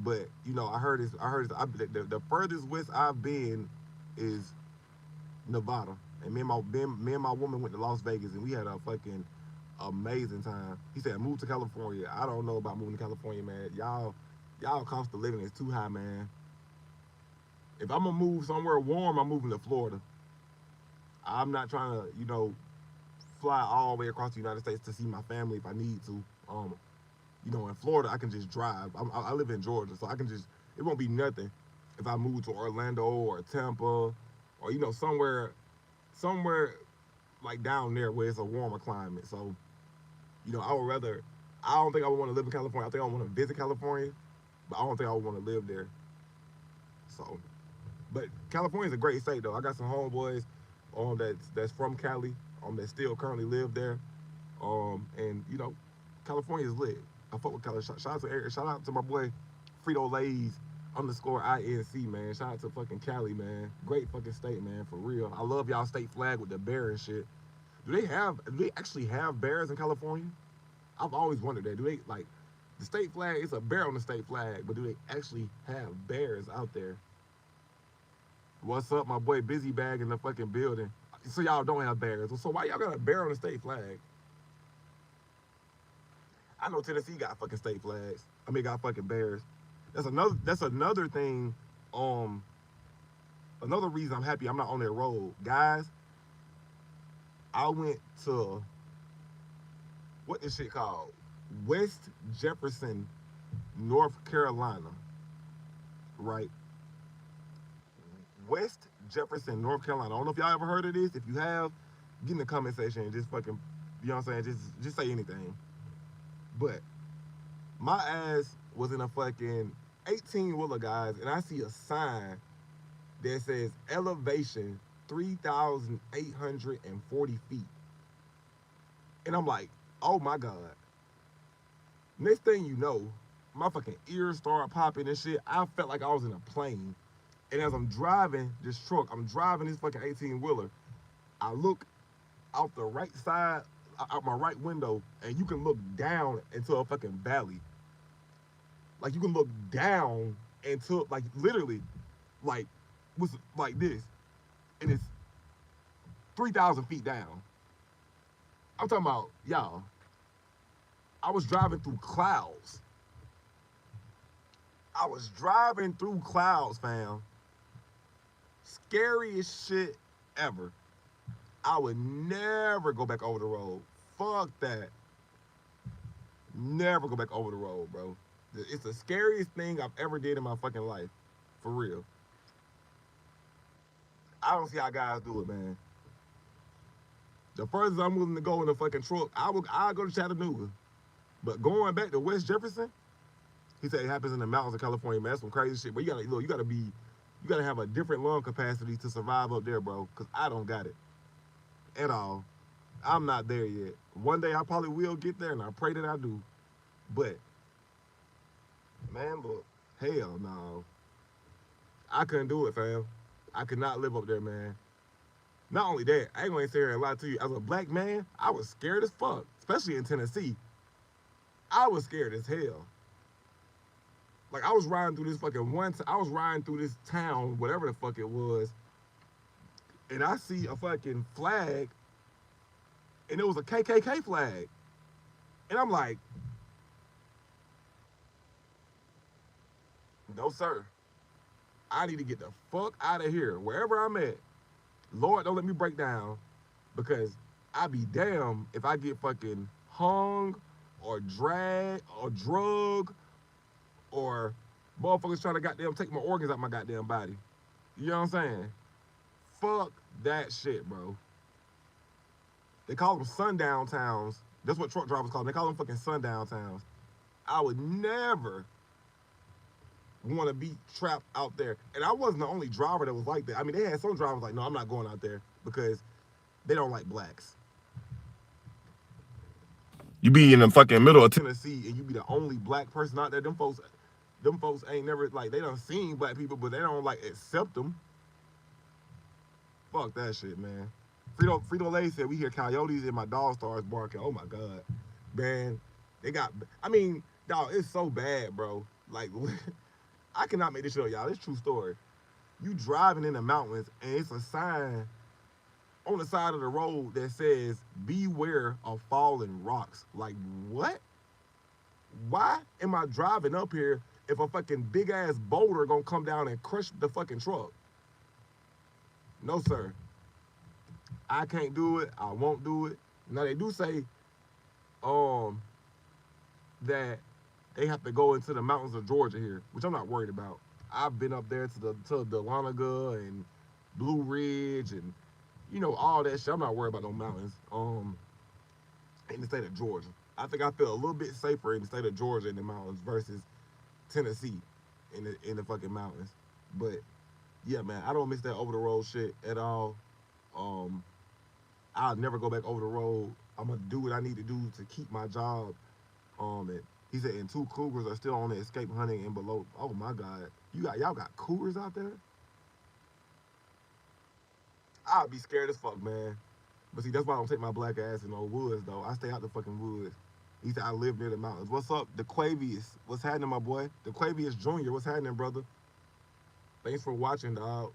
but I heard it's. The furthest west I've been is Nevada, and me and my woman went to Las Vegas, and we had a fucking amazing time. He said move to California. I don't know about moving to California, man. Y'all cost of living is too high, man. If I'm gonna move somewhere warm, I'm moving to Florida. I'm not trying to, fly all the way across the United States to see my family if I need to. In Florida, I can just drive. I live in Georgia, so I can just. It won't be nothing if I move to Orlando or Tampa, or somewhere like down there where it's a warmer climate. So, I would rather. I don't think I would want to live in California. I think I want to visit California, but I don't think I would want to live there. So, but California is a great state though. I got some homeboys that's from Cali that still currently live there. And California is lit. I fuck with Cali. Shout out to Eric. Shout out to my boy Frito Lay's underscore INC, man. Shout out to fucking Cali, man. Great fucking state, man. For real. I love y'all state flag with the bear and shit. Do they actually have bears in California? I've always wondered that. Do they like the state flag? It's a bear on the state flag, but do they actually have bears out there? What's up, my boy Busy Bag in the fucking building? So y'all don't have bears. So why y'all got a bear on the state flag? I know Tennessee got fucking state flags. I mean, got fucking bears. That's another thing. Um, Another reason I'm happy I'm not on that road, guys. I went to what this shit called West Jefferson, North Carolina, right? West Jefferson, North Carolina. I don't know if y'all ever heard of this. If you have, get in the comment section and just fucking, you know what I'm saying? Just say anything. But my ass was in a fucking 18 wheeler, guys, and I see a sign that says elevation 3,840 feet. And I'm like, oh my God. Next thing you know, my fucking ears start popping and shit. I felt like I was in a plane. And as I'm driving this truck, I'm driving this fucking 18 wheeler. I look out the right side, out my right window, and you can look down into a fucking valley. Like you can look down into like literally, like was like this, and it's 3,000 feet down. I'm talking about y'all. I was driving through clouds. I was driving through clouds, fam. Scariest shit ever. I would never go back over the road. Fuck that. Never go back over the road, bro. It's the scariest thing I've ever did in my fucking life. For real. I don't see how guys do it, man. The furthest I'm willing to go in a fucking truck, I'll go to Chattanooga. But going back to West Jefferson, he said it happens in the mountains of California, man. That's some crazy shit. But you gotta have a different lung capacity to survive up there, bro. Cause I don't got it at all. I'm not there yet. One day I probably will get there, and I pray that I do. But man, look, hell no, I couldn't do it, fam. I could not live up there, man. Not only that, I ain't gonna say here and lie to you. As a black man, I was scared as fuck, especially in Tennessee. I was scared as hell. Like I was riding through this fucking I was riding through this town, whatever the fuck it was, and I see a fucking flag, and it was a KKK flag, and I'm like, no sir, I need to get the fuck out of here, wherever I'm at. Lord, don't let me break down, because I be damn if I get fucking hung, or dragged, or drug, or motherfuckers trying to goddamn take my organs out my goddamn body. You know what I'm saying? Fuck that shit, bro. They call them sundown towns. That's what truck drivers call them. They call them fucking sundown towns. I would never want to be trapped out there. And I wasn't the only driver that was like that. I mean, they had some drivers like, no, I'm not going out there because they don't like blacks. You be in the fucking middle of Tennessee and you be the only black person out there. Them folks ain't never like they done seen black people, but they don't like accept them. Fuck that shit, man. Frito Lay said we hear coyotes and my dog starts barking. Oh my god, man, they got. I mean, dog, it's so bad, bro. Like, I cannot make this shit up, y'all. It's a true story. You driving in the mountains and it's a sign on the side of the road that says "Beware of falling rocks." Like, what? Why am I driving up here if a fucking big ass boulder gonna come down and crush the fucking truck? No, sir. I can't do it. I won't do it. Now they do say um that they have to go into the mountains of Georgia here, which I'm not worried about. I've been up there to the Dahlonega and Blue Ridge and all that shit. I'm not worried about no mountains. In the state of Georgia, I think I feel a little bit safer in the state of Georgia in the mountains versus Tennessee in the fucking mountains. But yeah, man, I don't miss that over the road shit at all. Um, I'll never go back over the road. I'm gonna do what I need to do to keep my job. And he said, and 2 cougars are still on the escape hunting and below. Oh my God, y'all got cougars out there? I'd be scared as fuck, man. But see, that's why I don't take my black ass in no woods though. I stay out the fucking woods. He said I live near the mountains. What's up, DeQuavius? What's happening, my boy? DeQuavius Jr. What's happening, brother? Thanks for watching, dog.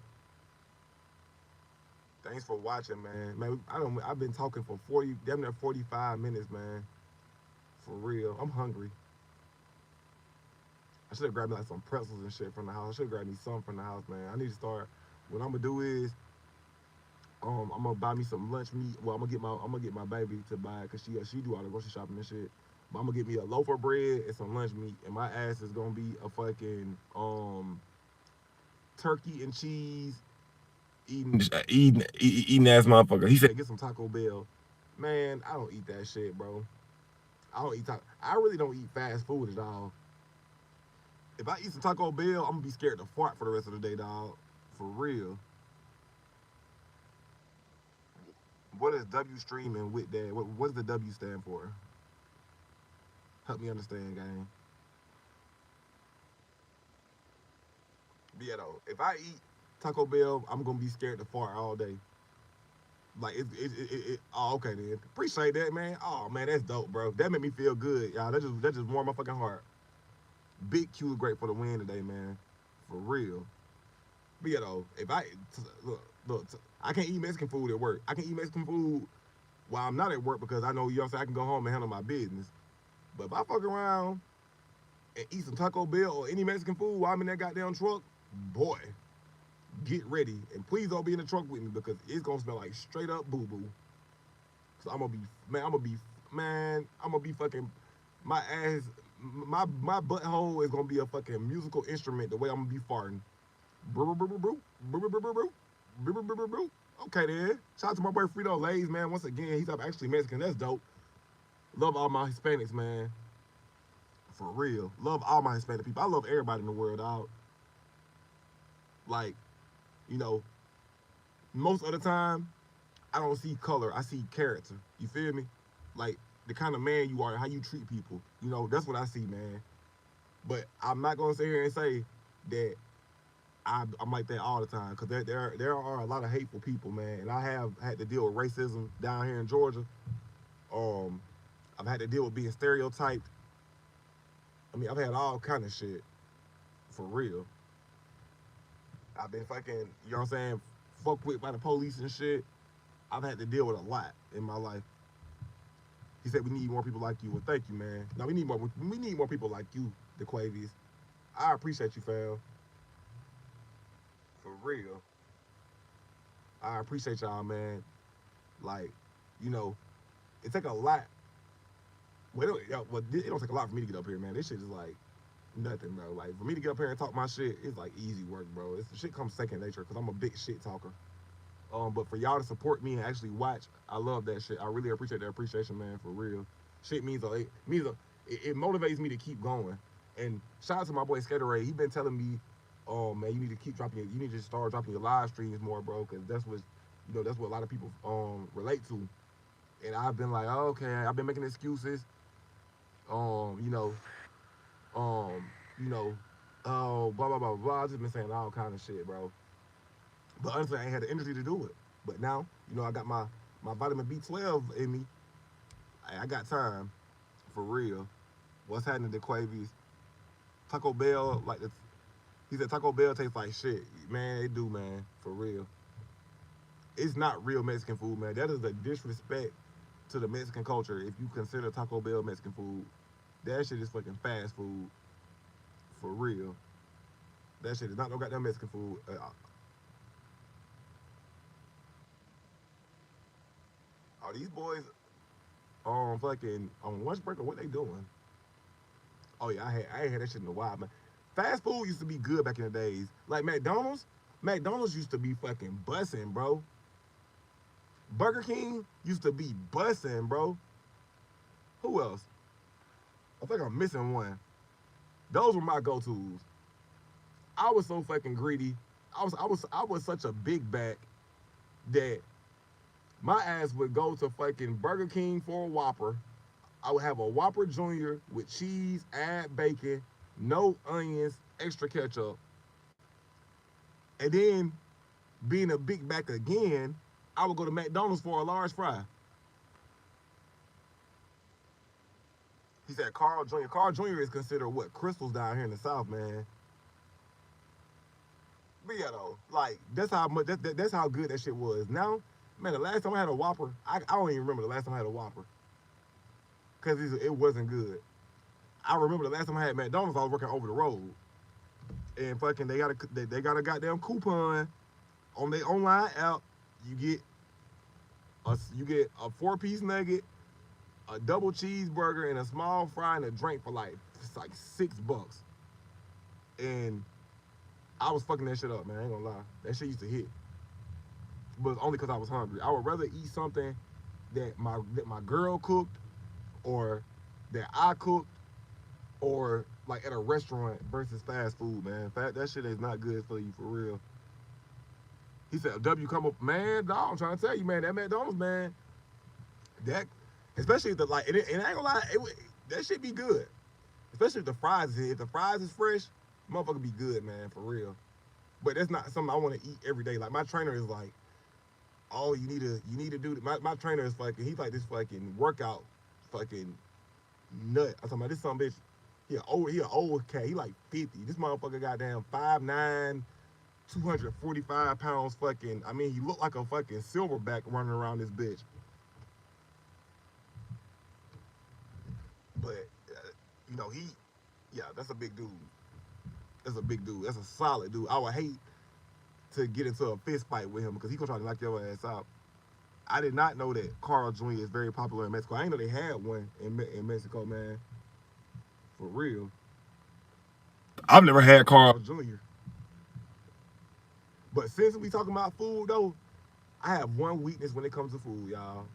Thanks for watching, man. Man, I've been talking for 40, damn near 45 minutes, man. For real. I'm hungry. I should have grabbed me like some pretzels and shit from the house. I should have grabbed me some from the house, man. I need to start. What I'm gonna do is, I'm gonna buy me some lunch meat. Well, I'm gonna get my baby to buy it because she do all the grocery shopping and shit. But I'm gonna get me a loaf of bread and some lunch meat, and my ass is gonna be a fucking turkey and cheese eating ass motherfucker. He said get some Taco Bell. Man, I don't eat that shit, bro. I really don't eat fast food at all. If I eat some Taco Bell, I'm gonna be scared to fart for the rest of the day, dog. For real. What is W streaming with that? What does the W stand for? Help me understand, gang. But yeah, though, if I eat Taco Bell, I'm gonna be scared to fart all day. Like oh, okay then. Appreciate that, man. Oh man, that's dope, bro. That made me feel good, y'all. That just warmed my fucking heart. Big Q great for the win today, man. For real. But yeah, though, if I look, I can't eat Mexican food at work. I can eat Mexican food while I'm not at work because I know, I can go home and handle my business. But if I fuck around and eat some Taco Bell or any Mexican food while I'm in that goddamn truck, boy, get ready. And please don't be in the truck with me because it's gonna smell like straight up boo boo. Cause I'm gonna be fucking, my ass, my butthole is gonna be a fucking musical instrument the way I'm gonna be farting. Brr, brr, brr, brr, brr, brr, brr, brr, brr, brr, brr, brr, brr. Okay then. Shout out to my boy Frito Lays, man. Once again, he's actually Mexican. That's dope. Love all my Hispanics, man. For real. Love all my Hispanic people. I love everybody in the world, dog. Like, you know, most of the time, I don't see color. I see character. You feel me? Like the kind of man you are, how you treat people. You know, that's what I see, man. But I'm not gonna sit here and say that I'm like that all the time because there are a lot of hateful people, man. And I have had to deal with racism down here in Georgia. Um, I've had to deal with being stereotyped. I mean, I've had all kind of shit for real. I've been fucking, you know what I'm saying, fucked with by the police and shit. I've had to deal with a lot in my life. He said we need more people like you. Well, thank you, man. Now we need more people like you, the Quavies. I appreciate you, fam. For real. I appreciate y'all, man. Like, you know, it take a lot. It don't take a lot for me to get up here, man. This shit is like nothing, bro. Like for me to get up here and talk my shit, it's like easy work, bro. This shit comes second nature because I'm a big shit talker. But for y'all to support me and actually watch, I love that shit. I really appreciate that appreciation, man. For real, shit it motivates me to keep going. And shout out to my boy Skater Ray. He been telling me, oh man, you need to keep dropping. You need to start dropping your live streams more, bro, because that's what a lot of people relate to. And I've been like, oh, okay, I've been making excuses. Um, you know, um, you know, oh, blah blah blah blah. I've just been saying all kind of shit, bro. But honestly, I ain't had the energy to do it. But now, I got my vitamin B12 in me. I got time for real. What's happening to Quavies? Taco Bell, he said Taco Bell tastes like shit. Man, it do, man, for real. It's not real Mexican food, man. That is a disrespect to the Mexican culture if you consider Taco Bell Mexican food. That shit is fucking fast food, for real. That shit is not no goddamn Mexican food. Are these boys on fucking on lunch break or what they doing? Oh yeah, I ain't had that shit in a while, man. Fast food used to be good back in the days. Like McDonald's, McDonald's used to be fucking bussing, bro. Burger King used to be bussing, bro. Who else? I think I'm missing one. Those were my go-tos. I was so fucking greedy. I was such a big back that my ass would go to fucking Burger King for a Whopper. I would have a Whopper Junior with cheese, add bacon, no onions, extra ketchup. And then, being a big back again, I would go to McDonald's for a large fry. He said Carl Jr. Carl Jr. is considered what? Crystals down here in the South, man. But yeah, though, like that's how good that shit was. Now, man, the last time I had a Whopper, I don't even remember the last time I had a Whopper because it wasn't good. I remember the last time I had McDonald's, I was working over the road, and fucking they got a goddamn coupon on their online app. You get a 4-piece nugget, a double cheeseburger, and a small fry and a drink for like it's like $6. And I was fucking that shit up, man. I ain't gonna lie. That shit used to hit, but it's only because I was hungry. I would rather eat something that my girl cooked, or that I cooked, or like at a restaurant versus fast food, man. That shit is not good for you, for real. He said, "W come up, man, dog. I'm trying to tell you, man. That McDonald's, man. That, especially if and I ain't gonna lie, that shit be good. Especially if the fries is, if the fries is fresh, motherfucker be good, man, for real. But that's not something I want to eat every day. Like my trainer is like, oh, you need to do. My trainer is fucking. He's like this fucking workout, fucking nut. I'm talking about this some bitch. He an old cat. He like 50. This motherfucker goddamn 5'9", 245 pounds. Fucking. I mean, he looked like a fucking silverback running around this bitch. But he Yeah, that's a big dude. That's a big dude. That's a solid dude. I would hate to get into a fist fight with him because he gonna try to knock your ass out. I did not know that Carl Jr. is very popular in Mexico. I didn't know they had one in Mexico, man. For real. I've never had Carl Jr. But since we talking about food though, I have one weakness when it comes to food, y'all.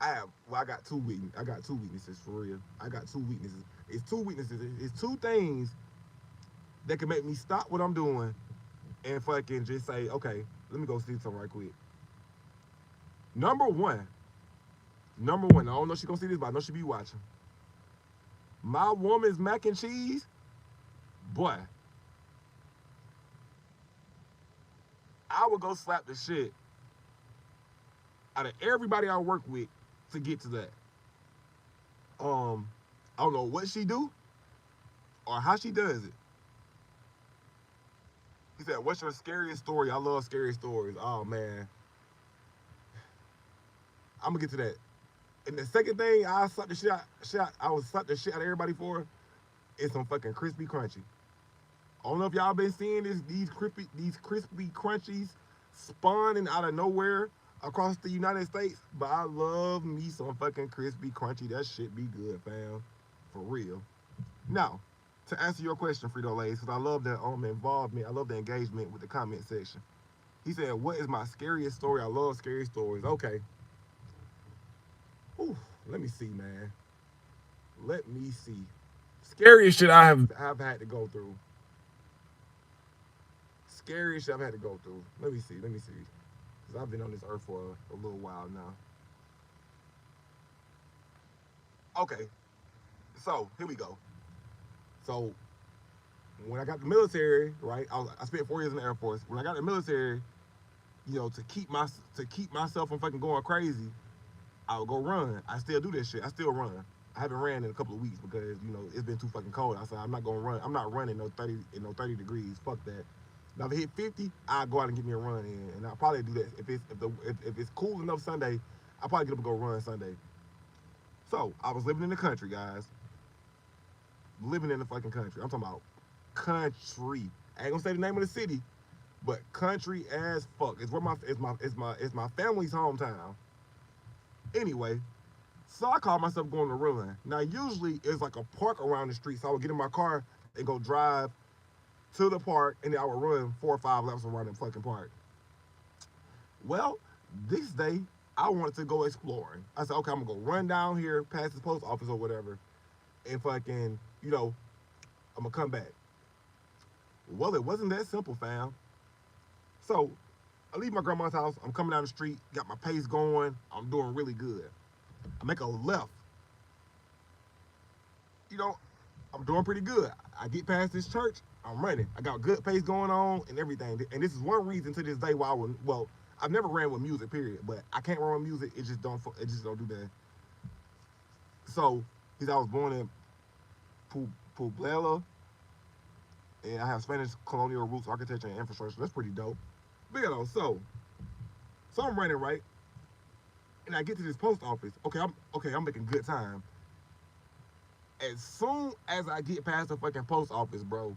I got two weaknesses. I got two weaknesses for real. I got two weaknesses. It's two weaknesses. It's two things that can make me stop what I'm doing and fucking just say, okay, let me go see something right quick. Number one, number one. I don't know if she gonna see this, but I know she be watching. My woman's mac and cheese, boy, I would go slap the shit out of everybody I work with to get to that. I don't know what she do or how she does it. He said, "What's your scariest story?" I love scary stories. Oh man, I'm gonna get to that. And the second thing I suck the I was suck the shit out of everybody for is some fucking crispy crunchy. I don't know if y'all been seeing these crispy crunchies spawning out of nowhere across the United States, but I love me some fucking crispy crunchy. That shit be good, fam, for real. Now, to answer your question, Frito Lays, because I love the involvement, I love the engagement with the comment section. He said, "What is my scariest story?" I love scary stories. Okay. Ooh, let me see, man. Let me see. Scariest shit I have had to go through. Scariest shit I've had to go through. Let me see. Let me see. Because I've been on this earth for a little while now. Okay. So, here we go. So, when I got the military, right? I spent 4 years in the Air Force. When I got the military, to keep myself from fucking going crazy, I would go run. I still do this shit. I still run. I haven't ran in a couple of weeks because it's been too fucking cold outside. I'm not gonna run. I'm not running no 30 degrees. Fuck that. Now if it hit 50, I'll go out and get me a run in, and I'll probably do that if it's cool enough Sunday. I'll probably get up and go run Sunday. So I was living in the country, guys. Living in the fucking country. I'm talking about country. I ain't gonna say the name of the city, but country as fuck. It's where my family's hometown. Anyway, so I call myself going to run. Now, usually it's like a park around the street, so I would get in my car and go drive to the park, and then I would run 4 or 5 laps around the fucking park. Well, this day, I wanted to go exploring. I said, okay, I'm gonna go run down here past this post office or whatever, and fucking, I'm gonna come back. Well, it wasn't that simple, fam. So, I leave my grandma's house, I'm coming down the street, got my pace going, I'm doing really good. I make a left. you know, I'm doing pretty good. I get past this church, I'm running. I got good pace going on and everything. And this is one reason to this day why I've never ran with music, period. But I can't run with music. It just don't do that. So, because I was born in Puebla, and I have Spanish colonial roots, architecture, and infrastructure. That's pretty dope. But so I'm running right, and I get to this post office. I'm making good time. As soon as I get past the fucking post office, bro,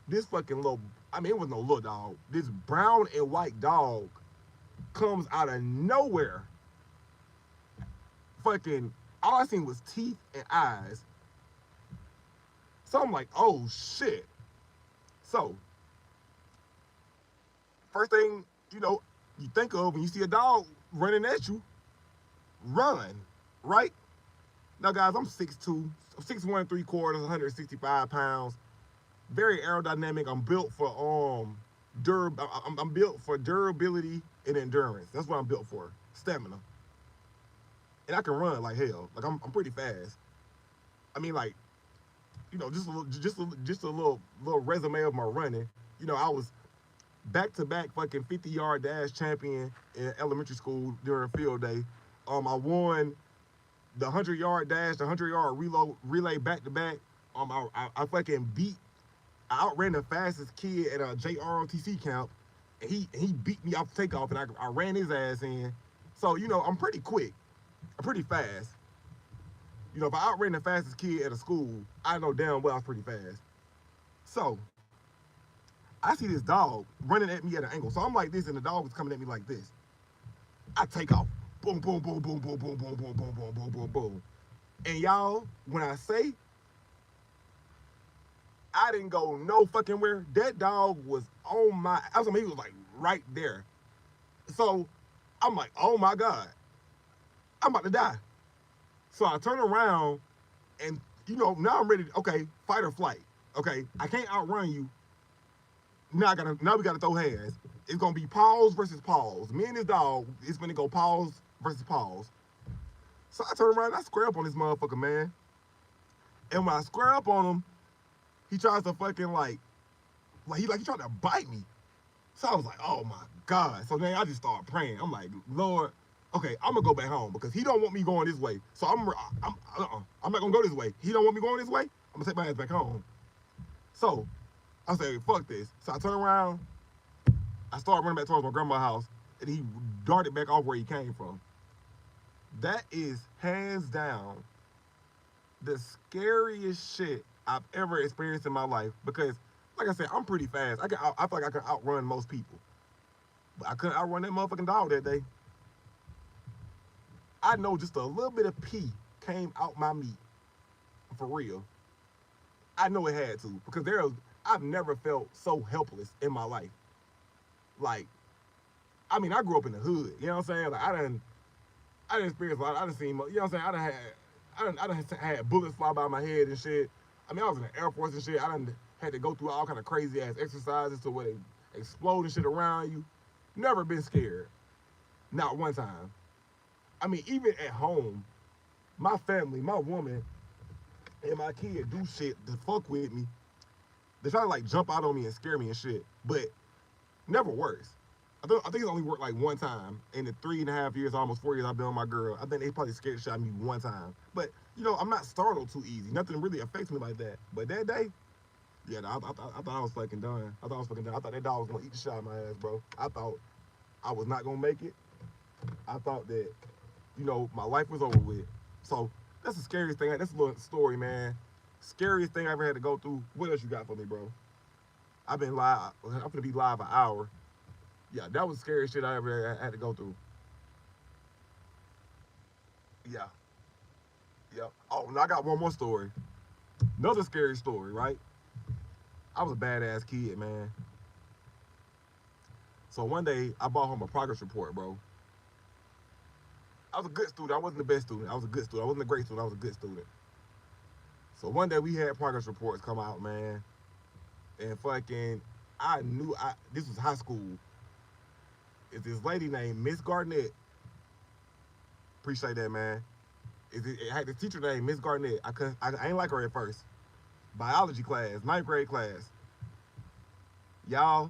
this fucking little, I mean, it was no little dog. This brown and white dog comes out of nowhere. Fucking, all I seen was teeth and eyes. So I'm like, oh shit. So, first thing, you think of when you see a dog running at you, run, right? Now, guys, I'm 6'2", 6'1 3/4", 165 pounds. Very aerodynamic. I'm built for I'm built for durability and endurance. That's what I'm built for. Stamina. And I can run like hell. Like I'm pretty fast. I mean, like, just a little resume of my running. I was back to back fucking 50-yard dash champion in elementary school during field day. I won the 100-yard dash, the 100-yard relay back to back. I fucking I outran the fastest kid at a JROTC camp, and he beat me off the takeoff, and I ran his ass in. So I'm pretty quick, I'm pretty fast. You know, if I outran the fastest kid at a school, I know damn well I was pretty fast. So I see this dog running at me at an angle. So I'm like this, and the dog is coming at me like this. I take off. Boom, boom, boom, boom, boom, boom, boom, boom, boom, boom, boom, boom, boom. And y'all, when I say I didn't go no fucking where, that dog was on my. I mean, he was like right there. So I'm like, oh my god, I'm about to die. So I turn around and now I'm ready. Okay, fight or flight. Okay, I can't outrun you. Now we gotta throw hands. It's gonna be paws versus paws. Me and this dog, it's gonna go paws versus paws. So I turn around and I square up on this motherfucker, man. And when I square up on him, he tries to fucking he tried to bite me. So I was like, oh my god. So then I just started praying. I'm like, Lord, okay, I'm gonna go back home because he don't want me going this way. So I'm not gonna go this way. He don't want me going this way. I'm gonna take my ass back home. So I said, fuck this. So I turn around, I started running back towards my grandma's house, and he darted back off where he came from. That is hands down the scariest shit I've ever experienced in my life because, like I said, I'm pretty fast. I feel like I can outrun most people, but I couldn't outrun that motherfucking dog that day. I know just a little bit of pee came out my meat, for real. I know it had to because I've never felt so helpless in my life. Like, I mean, I grew up in the hood. You know what I'm saying? Like, I didn't experience a lot. I done seen, you know what I'm saying? I done had bullets fly by my head and shit. I mean, I was in the Air Force and shit. I done had to go through all kind of crazy ass exercises to where they explode and shit around you. Never been scared. Not one time. I mean, even at home, my family, my woman, and my kid do shit to fuck with me. They try to like jump out on me and scare me and shit, but never works. I think it only worked like one time in the 3.5 years, almost 4 years I've been with my girl. I think they probably scared the shit out of me one time. But I'm not startled too easy. Nothing really affects me like that. But that day, yeah, I thought I was fucking done. I thought that dog was gonna eat the shit out of my ass, bro. I thought I was not gonna make it. I thought that, my life was over with. So that's the scariest thing. That's a little story, man. Scariest thing I ever had to go through. What else you got for me, bro? I've been live. I'm gonna be live an hour. Yeah, that was the scariest shit I ever had to go through. Yeah, yeah. Oh, and I got one more story. Another scary story, right? I was a badass kid, man. So one day I brought home a progress report, bro. I was a good student. I wasn't the best student. I was a good student. I wasn't a great student. I was a good student. So one day we had progress reports come out, man, and fucking, I knew this was high school. It's this lady named Miss Garnett. Appreciate that, man. It had this teacher named Miss Garnett. I ain't like her at first. Biology class, ninth grade class. Y'all,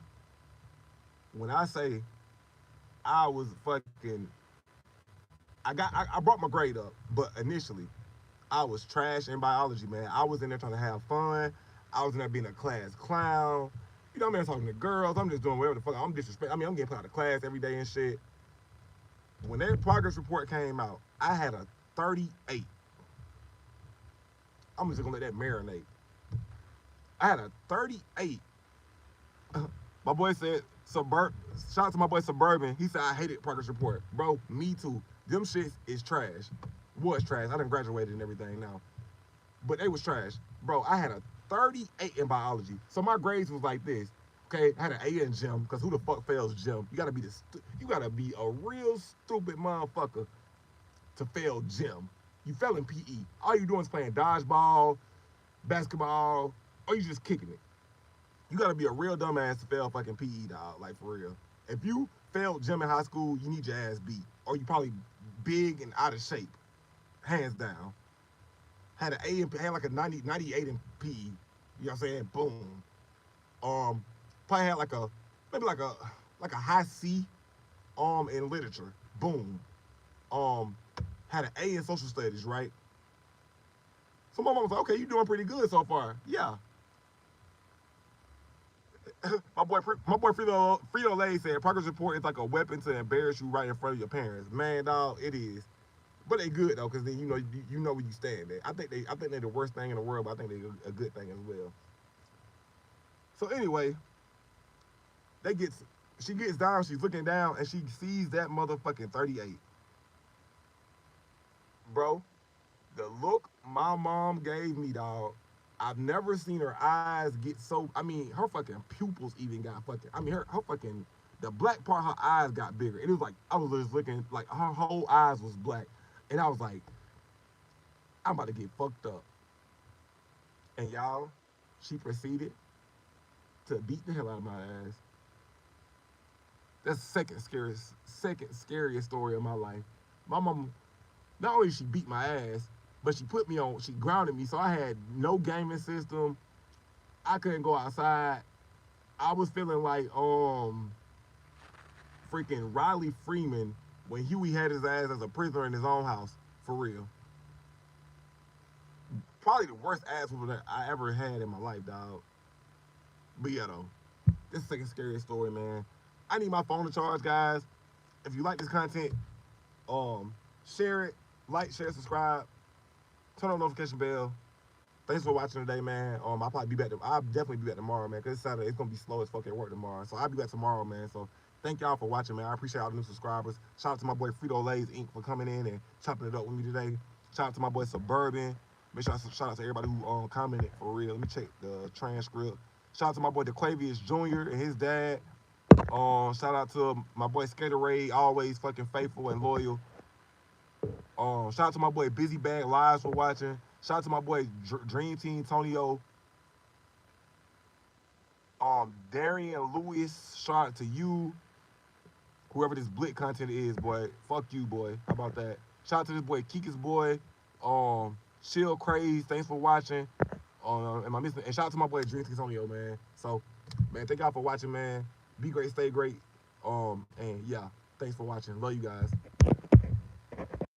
when I say I was fucking, I brought my grade up, but initially I was trash in biology, man. I was in there trying to have fun. I was in there being a class clown. I'm in there talking to girls. I'm just doing whatever the fuck. I'm disrespect. I mean, I'm getting put out of class every day and shit. When that progress report came out, I had a 38. I'm just gonna let that marinate. I had a 38. My boy said, shout out to my boy Suburban. He said, I hated progress report. Bro, me too. Them shits is trash. Was trash. I done graduated and everything now. But they was trash. Bro, I had a 38 in biology. So my grades was like this. Okay, I had an A in gym, because who the fuck fails gym? You gotta be a real stupid motherfucker to fail gym. You fell in PE. All you doing is playing dodgeball, basketball, or you just kicking it. You gotta be a real dumbass to fail fucking PE, dog. Like, for real. If you failed gym in high school, you need your ass beat. Or you probably big and out of shape. Hands down. Had an A in, had like a 98 in PE. You know what I'm saying? Boom. Probably had like a high C in literature. Boom. Had an A in social studies, right? So my mom was like, okay, you doing pretty good so far. Yeah. my boy Frito Lay said progress report is like a weapon to embarrass you right in front of your parents. Man, dog, it is. But they good though, cause then you know where you stand at. I think they're the worst thing in the world, but I think they're a good thing as well. So anyway, they gets she gets down, she's looking down, and she sees that motherfucking 38. Bro, the look my mom gave me, dog. I've never seen her eyes get so. I mean, her fucking pupils even got fucking. I mean, her fucking the black part of her eyes got bigger. And it was like I was just looking like her whole eyes was black, and I was like, I'm about to get fucked up. And y'all, she proceeded to beat the hell out of my ass. That's the second scariest story of my life. My mom, not only she beat my ass, but she put me on, she grounded me, so I had no gaming system. I couldn't go outside. I was feeling like freaking Riley Freeman when Huey had his ass as a prisoner in his own house, for real. Probably the worst ass whooping that I ever had in my life, dog. But yeah, though, this is the second scariest story, man. I need my phone to charge, guys. If you like this content, share it, like, share, subscribe, turn on the notification bell. Thanks for watching today, man. I'll probably be back. I'll definitely be back tomorrow, man. Cause it's Saturday. It's gonna be slow as fuck at work tomorrow. So I'll be back tomorrow, man. So thank y'all for watching, man. I appreciate all the new subscribers. Shout out to my boy Frito Lay's Inc. for coming in and chopping it up with me today. Shout out to my boy Suburban. Make sure I shout out to everybody who commented for real. Let me check the transcript. Shout out to my boy DeQuavius Jr. and his dad. Shout out to my boy Skater Ray, always fucking faithful and loyal. Shout out to my boy Busy Bag Lives for watching. Shout out to my boy Dream Team Tonio. Darian Lewis. Shout out to you. Whoever this Blit content is, boy. Fuck you, boy. How about that? Shout out to this boy Kika's boy. Chill Craze. Thanks for watching. And shout out to my boy Dream Team Tonio, man. So, man, thank y'all for watching, man. Be great, stay great. And yeah, thanks for watching. Love you guys.